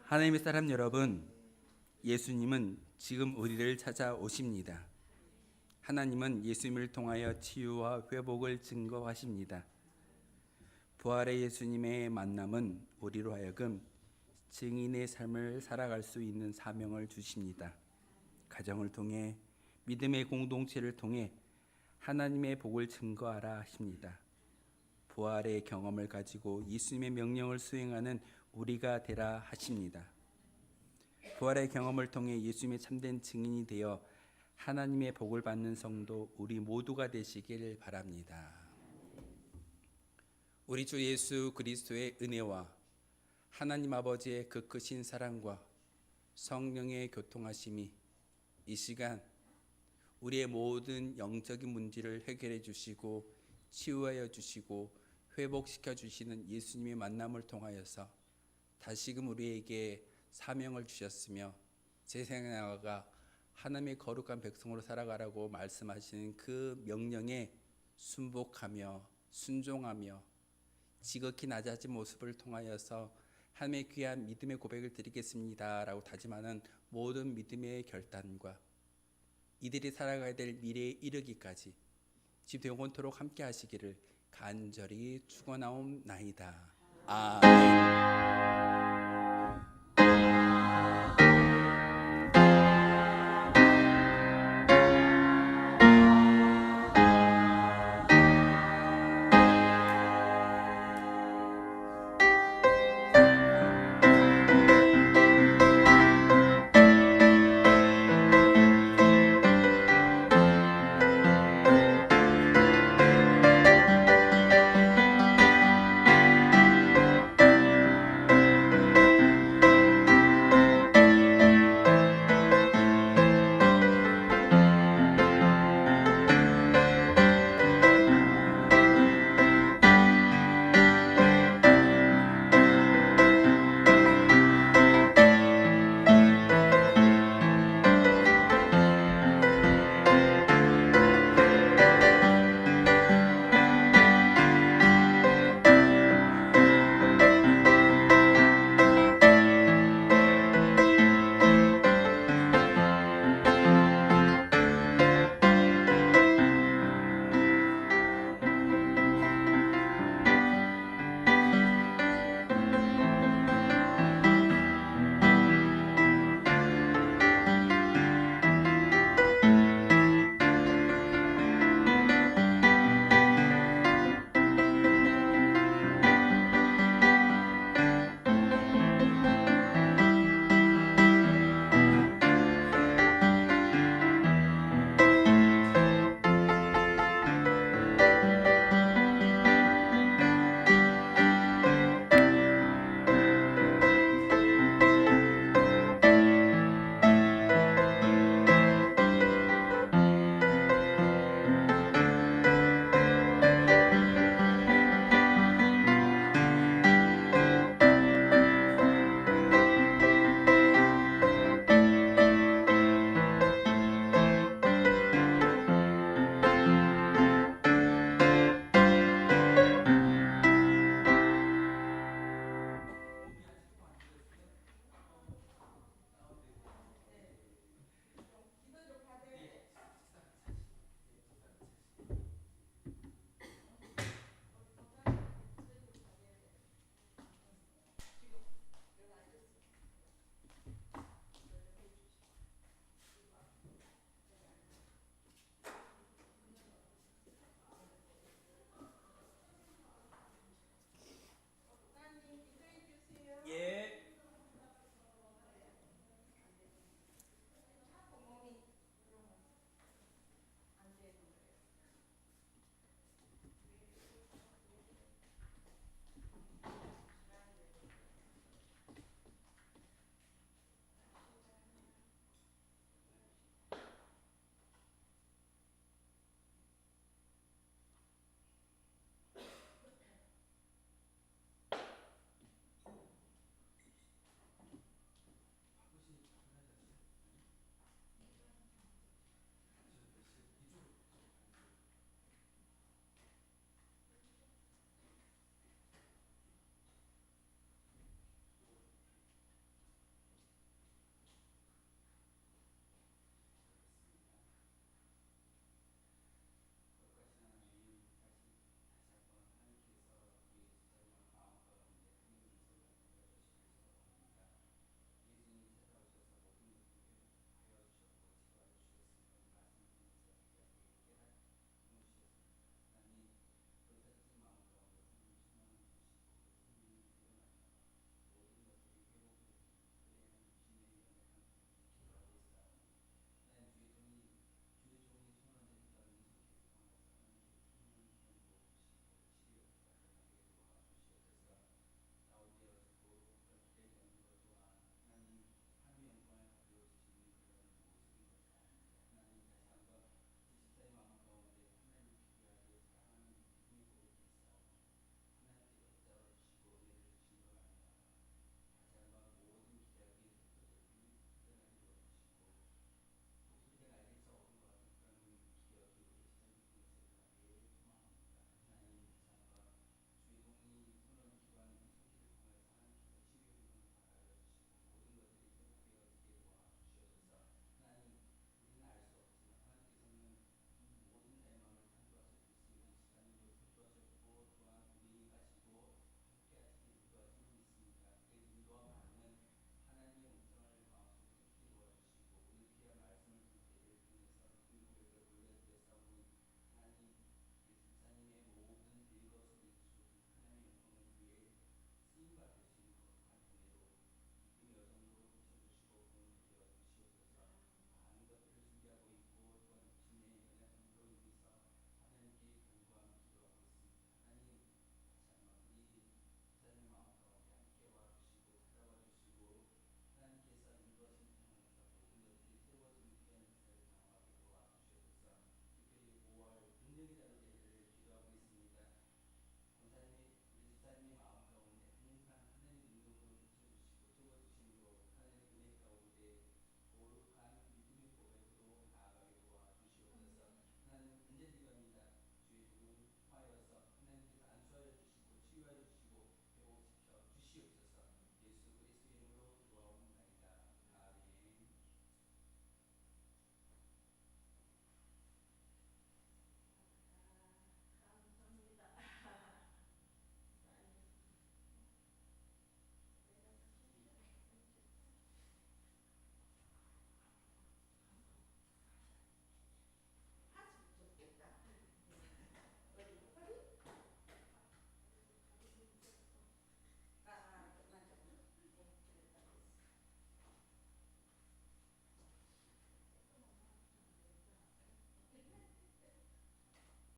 하나님의 사람 여러분, 예수님은 지금 우리를 찾아오십니다. 하나님은 예수님을 통하여 치유와 회복을 증거하십니다. 부활의 예수님의 만남은 우리로 하여금 증인의 삶을 살아갈 수 있는 사명을 주십니다. 가정을 통해 믿음의 공동체를 통해 하나님의 복을 증거하라 하십니다. 부활의 경험을 가지고 예수님의 명령을 수행하는 우리가 되라 하십니다. 부활의 경험을 통해 예수님의 참된 증인이 되어 하나님의 복을 받는 성도 우리 모두가 되시길 바랍니다. 우리 주 예수 그리스도의 은혜와 하나님 아버지의 그 크신 사랑과 성령의 교통하심이 이 시간 우리의 모든 영적인 문제를 해결해 주시고 치유하여 주시고 회복시켜 주시는 예수님의 만남을 통하여서 다시금 우리에게 사명을 주셨으며 세상에 나아가 하나님의 거룩한 백성으로 살아가라고 말씀하시는 그 명령에 순복하며 순종하며 지극히 낮아진 모습을 통하여서 하나님의 귀한 믿음의 고백을 드리겠습니다 라고 다짐하는 모든 믿음의 결단과 이들이 살아가야 될 미래에 이르기까지 집 영원토록 함께 하시기를 간절히 축원하옵나이다. 아멘.